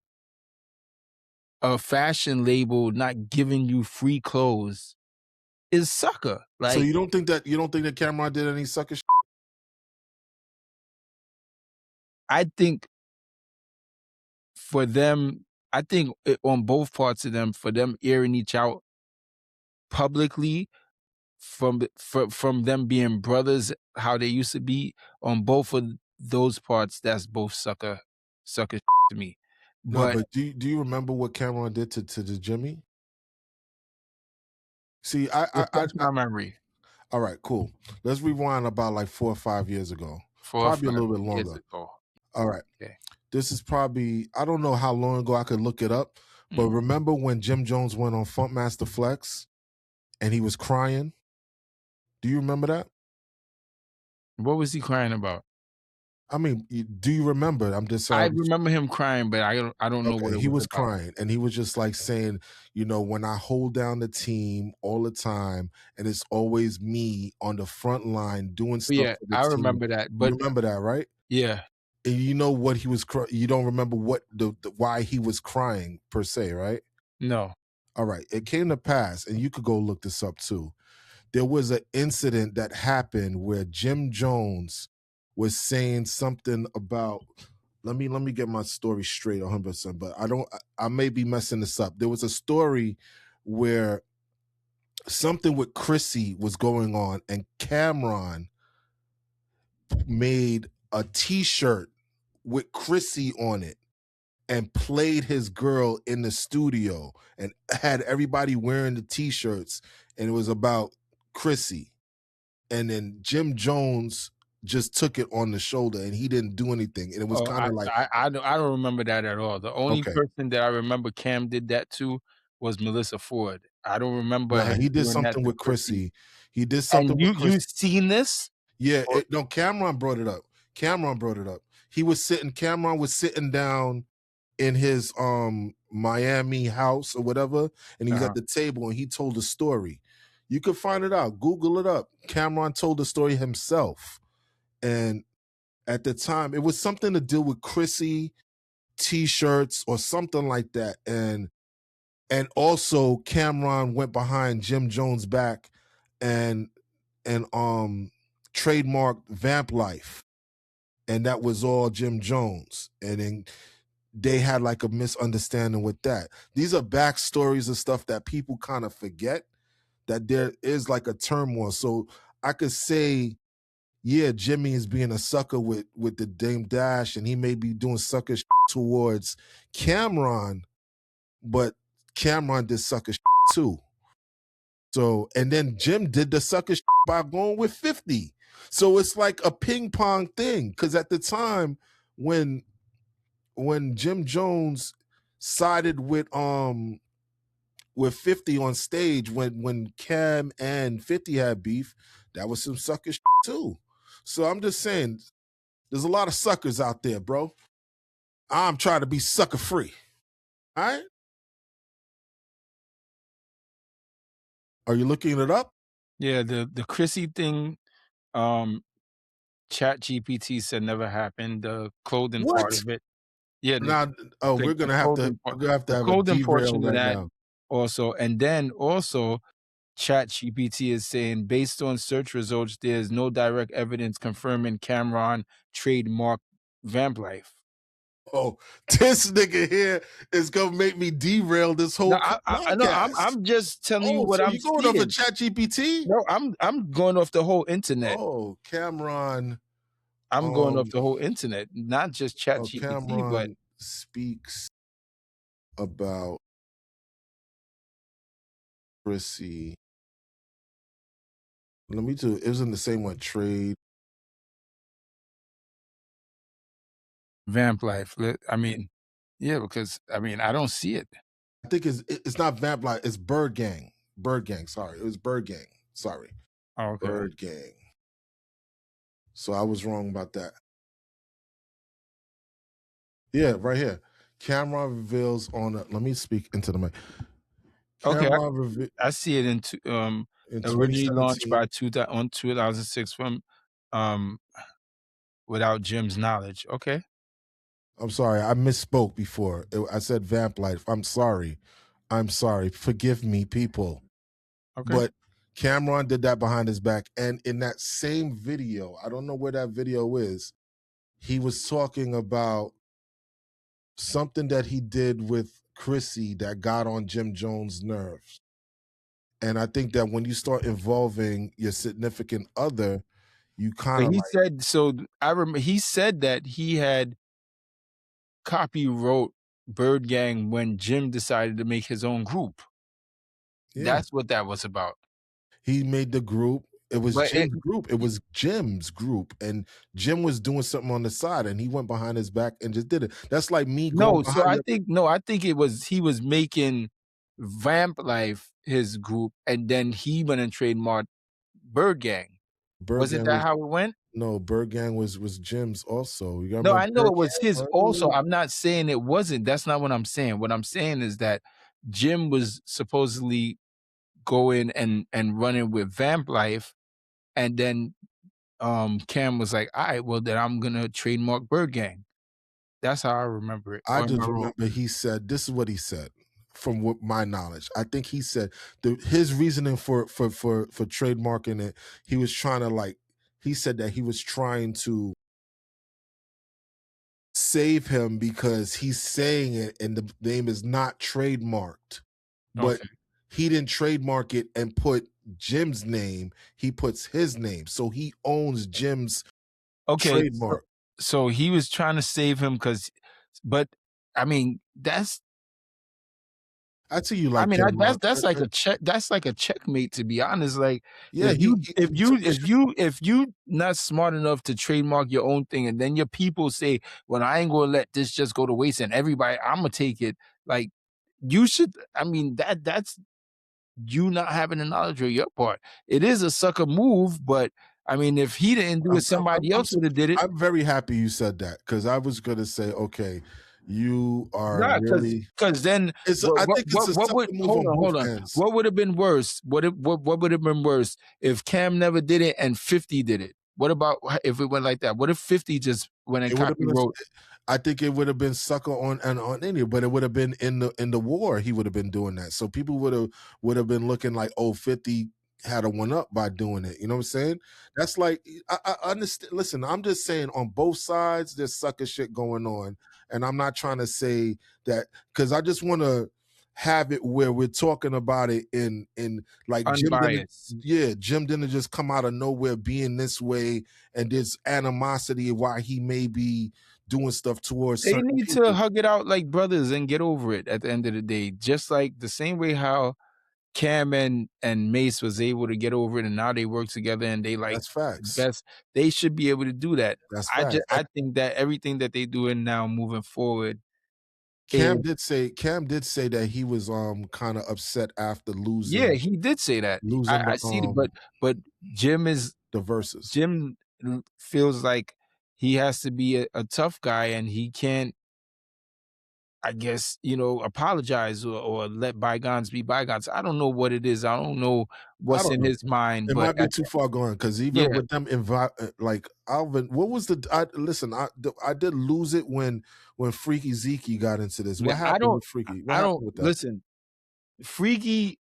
a fashion label not giving you free clothes is sucker. So Like you don't think that Cameron did any sucker shit? I think for them, I think on both parts of them, for them airing each out publicly from them being brothers, how they used to be on both of those parts, that's both sucker to me. No, But but do you remember what Cameron did to the Jimmy? See, refresh my memory. all right, cool. Let's rewind about like 4 or 5 years ago, 4 or probably a 5 little bit years longer. ago. All right, Okay. this is probably, I don't know how long ago, I could look it up, but Mm. remember when Jim Jones went on Funkmaster Flex and he was crying? Do you remember that? What was he crying about? I mean, do you remember? I'm just I remember him crying, but I don't know what okay. it He was was about. crying and he was just like saying, when I hold down the team all the time, and it's always me on the front line doing But stuff yeah, for the I team. remember that, You but remember that, right? yeah, And you know what he was you don't remember what why he was crying per se, right? no. All right. It came to pass, and you could go look this up too. There was an incident that happened where Jim Jones was saying something about, let me get my story straight 100%, but I may be messing this up. There was a story where something with Chrissy was going on, and Cameron made a t-shirt with Chrissy on it, and played his girl in the studio and had everybody wearing the t-shirts, and it was about Chrissy. And then Jim Jones just took it on the shoulder and he didn't do anything. And it was Oh, kind of like, I don't remember that at all. The only okay, person that I remember Cam did that to was Melissa Ford. I don't remember nah, him he did doing that something to with Chrissy. Chrissy. He did And something with you Chrissy. seen this? Yeah, Or no, Cameron brought it up. Cameron brought it up. Cameron was sitting down in his Miami house or whatever, and he was uh-huh. at the table and he told a story. You could find it out. Google it up. Cameron told the story himself. And at the time, it was something to do with Chrissy t-shirts or something like that. And also Cameron went behind Jim Jones' back and trademarked Vamp Life. And that was all Jim Jones. And then they had like a misunderstanding with that. These are backstories of stuff that people kind of forget, that there is like a turmoil. So I could say, yeah, Jimmy is being a sucker with the Dame Dash, and he may be doing sucker towards Cameron, but Cameron did sucker too. So, and then Jim did the sucker by going with 50. So it's like a ping pong thing. Because at the time when Jim Jones sided with 50 on stage, when Cam and 50 had beef, that was some sucker too. So I'm just saying, there's a lot of suckers out there, bro. I'm trying to be sucker free. All right. Are you looking it up? Yeah, the Chrissy thing, um, ChatGPT said never happened. The clothing part What? of it. Yeah, Now, oh, the we're gonna have to the have a clothing derail portion of right that now. also, and then also ChatGPT is saying based on search results, there's no direct evidence confirming Cameron trademark Vamp Life. Oh, this nigga here is gonna make me derail this No, whole I no, podcast. I'm just telling you Oh, what so I'm you going off of seeing. ChatGPT? No, I'm going off the whole internet. Oh, Cameron. I'm going off Um, the whole internet, not just ChatGPT, but Cameron speaks about Chrissy. Let me do. It was in the same one. Trade. Vamp Life. I mean, yeah, because I mean, I don't see it. I think it's not Vamp Life. It's Bird Gang. Bird Gang. Sorry, it was Bird Gang. Sorry, Oh, okay. Bird Gang. So I was wrong about that. Yeah, right here. Cameron reveals on. Let me speak into the mic. Okay, Cameron reveal I see it in originally launched 2017. by 2006 from um without Jim's knowledge. Okay. I'm sorry, I misspoke before. I said Vamp Life. I'm sorry. I'm sorry. Forgive me, people. Okay. But Cameron did that behind his back. And in that same video, I don't know where that video is, he was talking about something that he did with Chrissy that got on Jim Jones' nerves. And I think that when you start involving your significant other, you kind But of he like, said so I remember he said that he had copy wrote Bird Gang when Jim decided to make his own group. yeah, That's what that was about. he made the group. It was But it Jim's group. It was Jim's group. And Jim was doing something on the side and he went behind his back and just did it. That's like me going no, so behind your I think it was he was making Vamp Life his group, and then he went and trademarked Bird Gang. Bird Wasn't Gang that was how it went? no, Bird Gang was Jim's also. You gotta No, remember I know Bird it was Gang, his also. bro. I'm not saying it wasn't. That's not what I'm saying. What I'm saying is that Jim was supposedly going and running with Vamp Life, and then Cam was like, "All right, well then I'm gonna trademark Bird Gang." That's how I remember it. I Or am I just wrong? remember he said, this is what he said from what my knowledge. I think he said his reasoning for trademarking it, he was trying to like, he said that he was trying to save him because he's saying it and the name is not trademarked. But Okay. he didn't trademark it and put Jim's name. He puts his name. So he owns Jim's Okay. trademark. So he was trying to save him but I mean, that's I see you I like mean, Ken Rock. that's like a checkmate, to be honest. Like, Yeah, if you not smart enough to trademark your own thing, and then your people say, "Well, I ain't gonna let this just go to waste," and everybody, Imma take it. Like, you should. I mean, that's you not having the knowledge on your part. It is a sucker move, but I mean, if he didn't do it, somebody else would have did it. I'm very happy you said that because I was gonna say, okay, you are Yeah, really. because then It's. I think it's a what would sucker move on both hold on. ends. What would have been worse? What would have been worse if Cam never did it and 50 did it? What about if it went like that? What if 50 just went and It would have been a. copywrote? I think it would have been sucker on and on any, but it would have been in the war. He would have been doing that, so people would have been looking like, oh, 50 had a one up by doing it. You know what I'm saying? That's like I understand. Listen, I'm just saying on both sides there's sucker shit going on, and I'm not trying to say that because I just want to have it where we're talking about it in like Jim didn't. Unbiased. Yeah, Jim didn't just come out of nowhere being this way, and there's animosity of why he may be doing stuff towards They certain need to people. hug it out like brothers and get over it at the end of the day. Just like the same way how Cam and Mace was able to get over it, and now they work together and they like That's the facts. best. They should be able to do that. That's facts. I think that everything that they doing now moving forward is Cam did say that he was kind of upset after yeah, losing he did say that. losing I see it, but Jim is the verses. Jim feels like he has to be a tough guy and he can't, I guess, apologize or let bygones be bygones. I don't know what it is. I don't know I what's don't in know. his mind, It but might be too far gone because even yeah, with them like Alvin, what was the I listen, I did lose it when Freaky Zeke got into this. What yeah, happened with Freaky? What I don't happened with that? listen. Freaky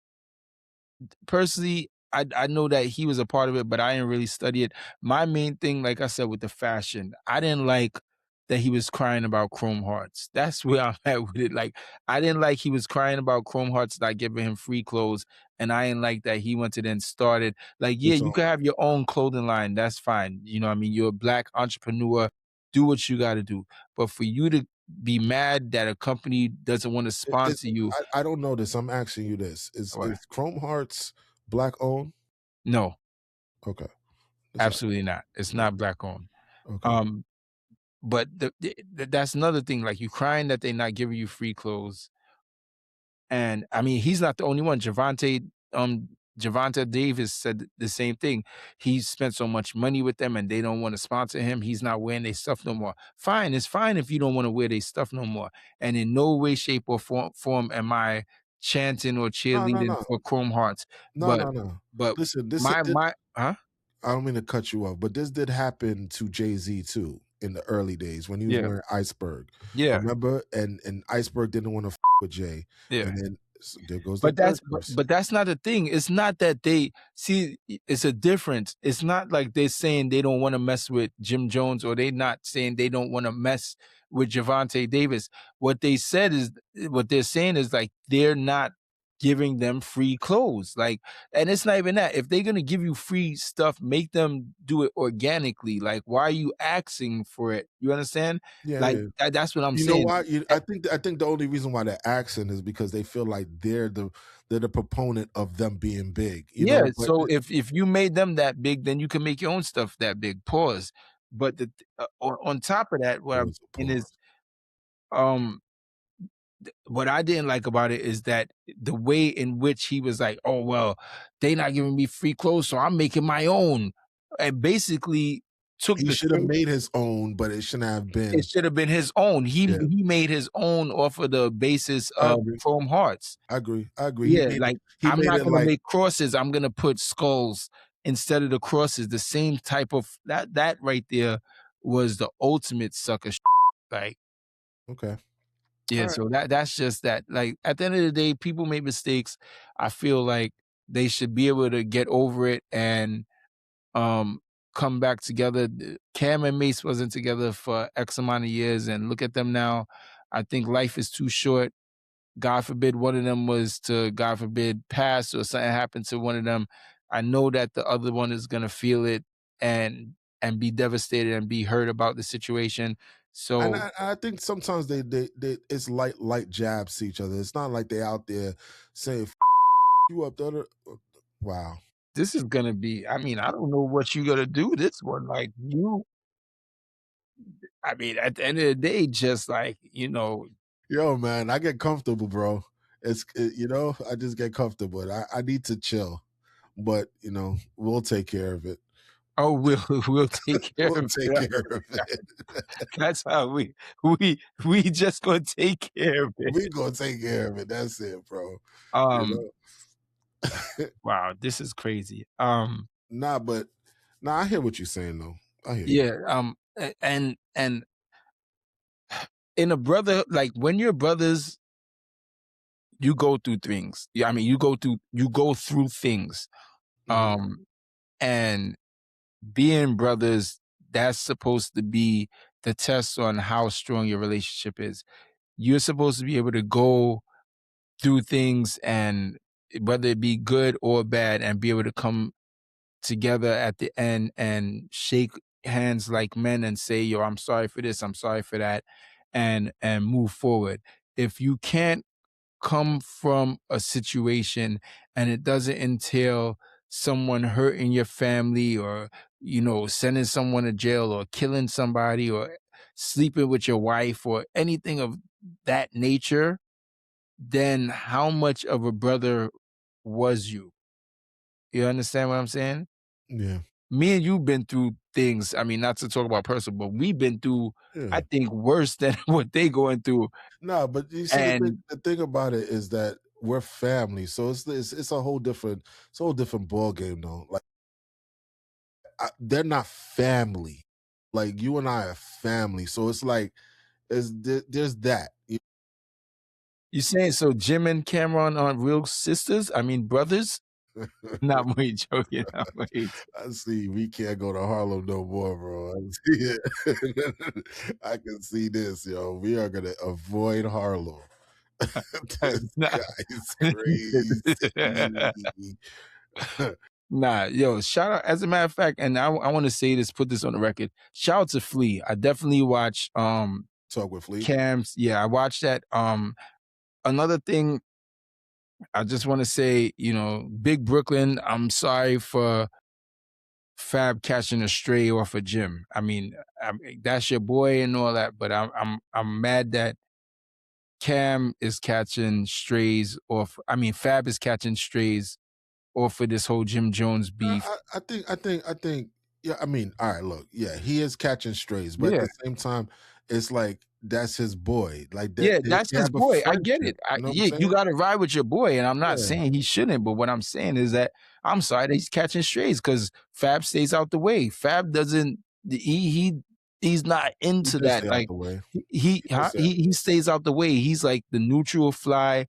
personally, I know that he was a part of it, but I didn't really study it. My main thing, like I said, with the fashion, I didn't like that he was crying about Chrome Hearts. That's where I'm at with it. Like, I didn't like he was crying about Chrome Hearts not giving him free clothes, and I didn't like that he went to then started. Like, yeah, It's you on. can have your own clothing line. That's fine. You know what I mean? You're a black entrepreneur. Do what you got to do. But for you to be mad that a company doesn't want to sponsor you, I don't know this. I'm asking you this. Is or is Chrome Hearts black owned? no, Okay. That's all absolutely not. It's right. not black owned. Okay. Um, but that's another thing. Like you crying that they're not giving you free clothes, and I mean he's not the only one. Javante Davis said the same thing. He spent so much money with them, and they don't want to sponsor him. He's not wearing their stuff no more. Fine, it's fine if you don't want to wear their stuff no more. And in no way, shape, or form am I chanting or No, no, cheerleading no. for Chrome Hearts. No, But no, no. but Listen, this did my huh? I don't mean to cut you off, but this did happen to Jay-Z too in the early days when he was Yeah, wearing Iceberg. yeah, Remember? And Iceberg didn't want to with Jay. yeah. And then there goes that third verse. But that's not the thing. It's not that they see it's a difference. It's not like they're saying they don't want to mess with Jim Jones or they not saying they don't want to mess with Javante Davis. What they said is what they're saying is like they're not giving them free clothes. Like, and it's not even that. If they're gonna give you free stuff, make them do it organically. Like, why are you asking for it? You understand? Yeah, Like yeah. that's what I'm You know saying. why? I think the only reason why they're accent is because they feel like they're the proponent of them being big, Yeah, but so if you made them that big, then you can make your own stuff that big, pause. But on top of that, what I'm pause, saying is, pause. um, what I didn't like about it is that the way in which he was like, "Oh, well, they not giving me free clothes, so I'm making my own," and basically took He the should have cake. made his own, but it shouldn't have It been. should have been his own. Yeah, He made his own off of the basis I of agree. Chrome Hearts. I agree. I agree. He Yeah, made it. like, He I'm made not it gonna like make crosses, I'm gonna put skulls instead of the crosses, the same type of that right there was the ultimate sucker like, okay. yeah, All right. so that's just that, like, at the end of the day, people make mistakes. I feel like they should be able to get over it and, um, come back together. Cam and Mace wasn't together for X amount of years, and look at them now. I think life is too short. God forbid one of them was to, God forbid, pass or something happened to one of them, I know that the other one is gonna feel it and be devastated and be hurt about the situation. And So I think sometimes they it's light jabs to each other. It's not like they out there saying "F you up the other." Wow. this is gonna be, I mean, I don't know what you gonna do this one. Like you, I mean, at the end of the day, just like, Yo, man, I get comfortable, bro. I just get comfortable. I need to chill, but we'll take care of it. oh, we'll take care We'll of take it. care of it. That's how we just gonna take care of it. We gonna take care of it. That's it, bro. You Um, know. wow, this is crazy. Nah, but nah, I hear what you're saying though. I hear you. Yeah, and in a brother, like when you're brothers, you go through things. Yeah, I mean, you go through things. Mhm. And being brothers, that's supposed to be the test on how strong your relationship is. You're supposed to be able to go through things, and whether it be good or bad, and be able to come together at the end and shake hands like men and say, yo, I'm sorry for this, I'm sorry for that, and move forward. If you can't come from a situation and it doesn't entail someone hurting your family, or sending someone to jail, or killing somebody, or sleeping with your wife, or anything of that nature, then how much of a brother was you? You understand what I'm saying? Yeah. Me and you been through things. I mean, not to talk about personal, but we've been through, I Yeah. think, worse than what they going through. No, but you see And the thing about it is that we're family. So it's a whole different ball game though. Like they're not family. Like you and I are family. So it's like there's that. you saying, so Jim and Cameron aren't real sisters? I mean, brothers? Not way joking. Not way. I see. We can't go to Harlem no more, bro. I see it. I can see this, yo. We are gonna avoid Harlem. This Nah. guy is crazy. Nah, yo, shout out. As a matter of fact, and I want to say this, put this on the record. Shout out to Flea. I definitely watch Talk with Fleet. Cam's. Yeah, I watched that. Another thing I just want to say, Big Brooklyn, I'm sorry for Fab catching a stray off of Jim. I mean, that's your boy and all that, but I'm mad that Cam is catching strays off. I mean, Fab is catching strays off of this whole Jim Jones beef. I think. Yeah, I mean, all right. Look, yeah, he is catching strays, but at Yeah. the same time, it's like that's his boy. Like Yeah, that, that's they his have a boy. I get friendship. it. I You know what I'm Yeah, you saying? gotta ride with your boy, and I'm not Yeah, saying he shouldn't, but what I'm saying is that I'm sorry that he's catching strays because Fab stays out the way. Fab doesn't he's not he into does that. stay out Like the way. he He does huh? stay out He stays out the way. He's like the neutral fly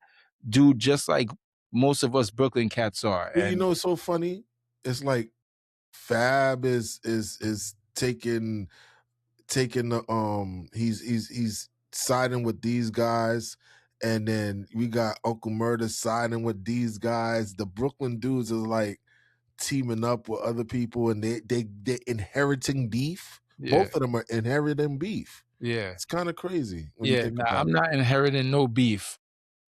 dude, just like most of us Brooklyn cats are. But you And know, it's so funny. It's like Fab is taking the he's siding with these guys, and then we got Uncle Murder siding with these guys. The Brooklyn dudes are like teaming up with other people, and they're inheriting beef. yeah, Both of them are inheriting beef. yeah. It's kind of crazy when you Yeah, think nah, about I'm it. not inheriting no beef.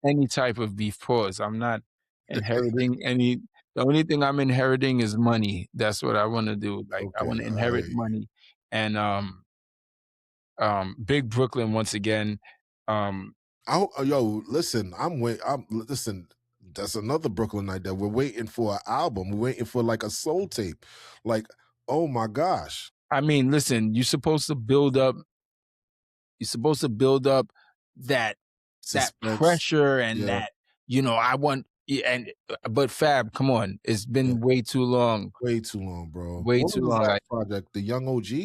Any type of beef, pause. I'm not inheriting any. The only thing I'm inheriting is money. That's what I wanna do. Like, I Okay, wanna all inherit right. money. And, Big Brooklyn once again, um Yo, listen, I'm listen. That's another Brooklyn night that we're waiting for an album. We're waiting for like a soul tape. Like, oh my gosh, I mean, listen, you're supposed to build up that suspense. pressure, and Yeah, that, I want and but Fab, come on, it's yeah. been way too long. Way too long, bro. Way What too was his long, last like, project? The Young OG?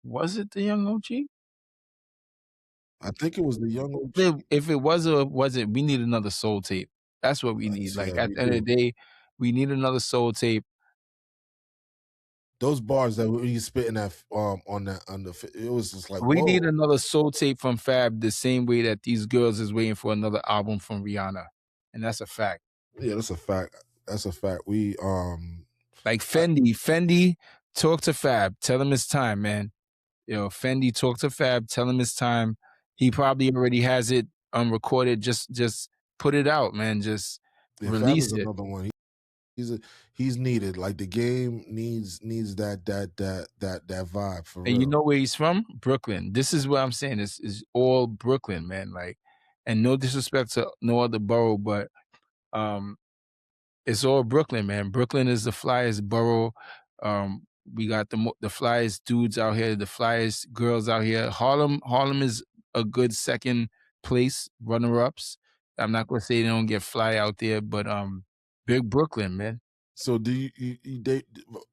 was it the Young OG? I think it was the Young OG. If it was or wasn't, we need another soul tape. That's what we need. Like, Yeah, at we the end of the do. day, we need another soul tape. Those bars that when you spitting that it was just like, We need whoa. another soul tape from Fab the same way that these girls is waiting for another album from Rihanna, and that's a fact. Yeah, that's a fact. That's a fact. We Like I, Fendi, talk to Fab. Tell him it's time, man. Fendi, talk to Fab, tell him it's time. He probably already has it recorded. Just put it out, man. Just Yeah, Fab is release it. another one. He's needed. Like the game needs that vibe for And you real. know where he's from? Brooklyn. This is what I'm saying. This is all Brooklyn, man. Like, and no disrespect to no other borough, but um, it's all Brooklyn, man. Brooklyn is the flyest borough. We got the flyest dudes out here, the flyest girls out here. Harlem is a good second place, runner ups. I'm not gonna say they don't get fly out there, but big Brooklyn, man. So do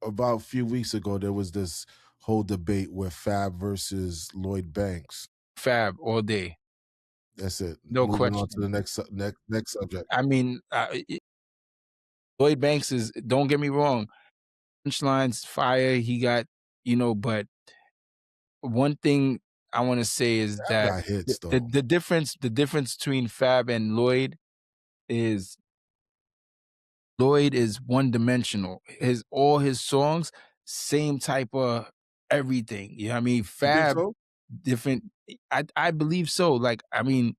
about a few weeks ago there was this whole debate with Fab versus Lloyd Banks. Fab all day, That's it. no Moving on to question. the next subject. I mean, Lloyd Banks is. Don't get me wrong, punchlines fire. He got but one thing I want to say is Fab that got the, hits the though. the difference the difference between Fab and is Lloyd is one dimensional. All his songs, same type of everything. You know what I mean? You think Fab, so? different. I believe so. Like, I mean,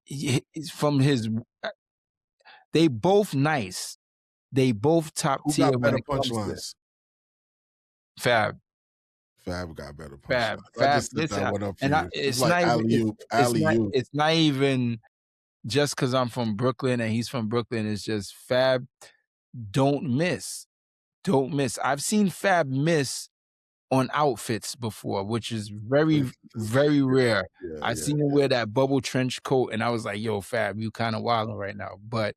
it's from his. uh, They both nice. They both top Who tier got when better it comes to punchlines? Fab. Fab got better Fab, punchlines. I Fab. just set Listen, that one up for and you. It's it's like not even alley oop, alley oop. it's not even just because I'm from Brooklyn and he's from Brooklyn. It's just Fab don't miss, don't miss. I've seen Fab miss on outfits before, which is very, very rare. Yeah, I yeah, seen him yeah. wear that bubble trench coat, and I was like, "Yo, Fab, you kind of wilding right now." But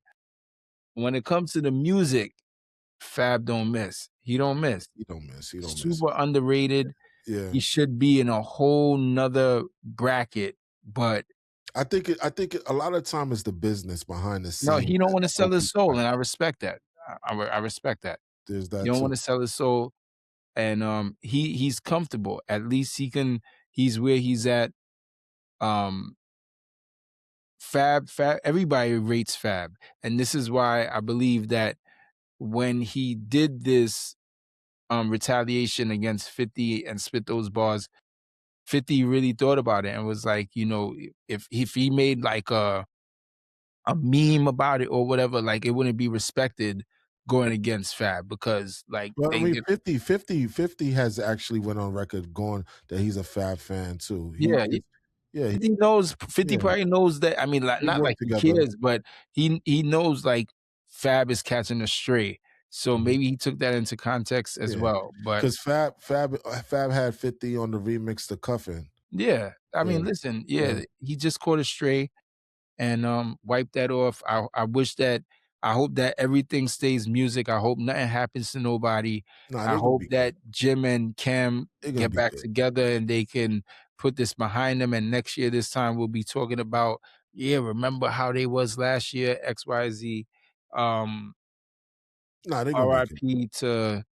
when it comes to the music, Fab don't miss. He don't miss. He don't miss. He don't miss. Super underrated. Yeah. He should be in a whole nother bracket, but I think a lot of time is the business behind the no, scenes he don't that wanna sell hold his people soul, back. and I respect that. I respect that. There's He that don't too. wanna sell his soul, and, he's comfortable. At least he's where he's at. Um, Fab everybody rates Fab, and this is why I believe that when he did this, retaliation against 50 and spit those bars, 50 really thought about it and was like, if he made, like, a meme about it or whatever, like, it wouldn't be respected going against Fab because, like, Well, I they mean, get 50 has actually went on record going that he's a Fab fan too. yeah, Yeah, 50 yeah, probably knows that I mean, like, they not work like he together. cares, but he knows, like, Fab is catching a stray, so Mhm. maybe he took that into context as Yeah, well, but because Fab had 50 on the remix to Cuffin'. yeah, I Yeah, mean, listen, yeah. yeah, he just caught a stray and wipe that off. I hope that everything stays music. I hope nothing happens to nobody. Nah, I they're gonna hope be good. that Jim and Cam They're gonna get be back good. together and they can put this behind them. And next year, this time we'll be talking about, yeah, remember how they was last year, XYZ. Um, Nah, they're gonna make it. RIP to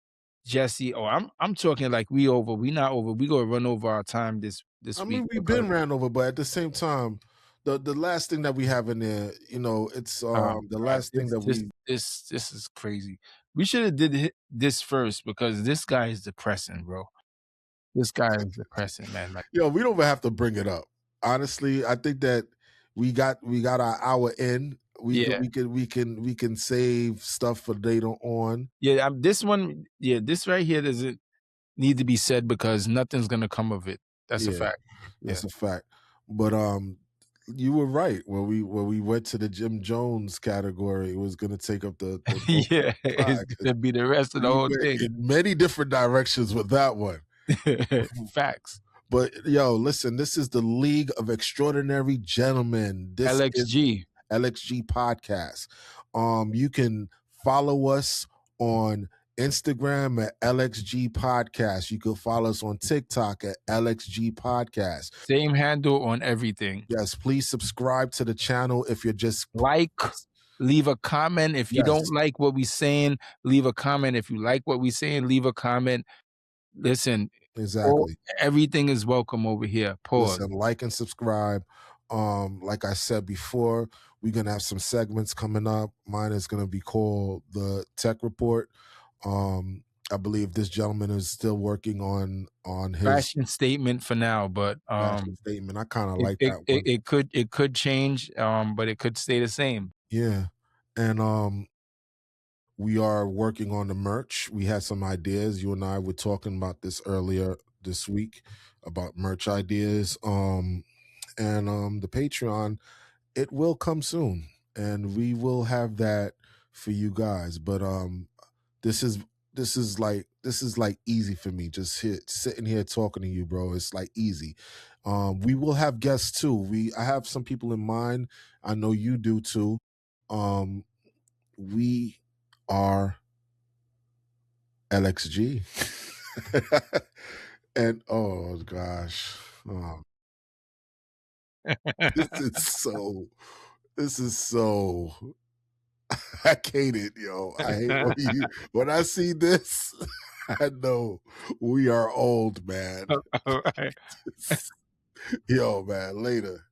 Jesse. Oh, I'm talking like we over. We not over. We gonna run over our time I this week mean, we've because been ran over, but at the same time, the last thing that we have in there, it's the bruh, last thing that we this is crazy. We should have did this first because this guy is depressing, bro. This guy is depressing, man. Like, we don't even have to bring it up. Honestly, I think that we got our hour in. yeah, We can save stuff for later on. yeah. This one, yeah, this right here doesn't need to be said because nothing's gonna come of it. That's a Yeah, fact. Yeah, that's a fact. But you were right when we went to the Jim Jones category. It was going to take up the bulk of yeah. the It's pod. gonna be the rest of the We whole went thing. in many different directions with that one. Facts. But listen, this is the League of Extraordinary Gentlemen. This is LXG. LXG podcast. You can follow us on Instagram at LXG Podcast. You can follow us on TikTok at LXG Podcast. Same handle on everything. Yes, please subscribe to the channel if you're just Like, leave a comment. If you yes, don't like what we saying, leave a comment. If you like what we saying, leave a comment. Listen, all exactly. everything is welcome over here. Pause. Listen, like and subscribe. Like I said before, we're gonna have some segments coming up. Mine is gonna be called the Tech Report. I believe this gentleman is still working on his Fashion statement for now, but, fashion statement. I kinda it like it that it one. it could change, but it could stay the same. Yeah, and, we are working on the merch. We had some ideas. You and I were talking about this earlier this week about merch ideas. And the Patreon, it will come soon, and we will have that for you guys. But this is this is like easy for me. Just sitting here talking to you, bro. It's like easy. We will have guests too. I have some people in mind. I know you do too. Um, we are LXG. And oh gosh. This is so this is so I hate it, yo. I hate when I see this, I know we are old, man. Alright. Yo, man, later.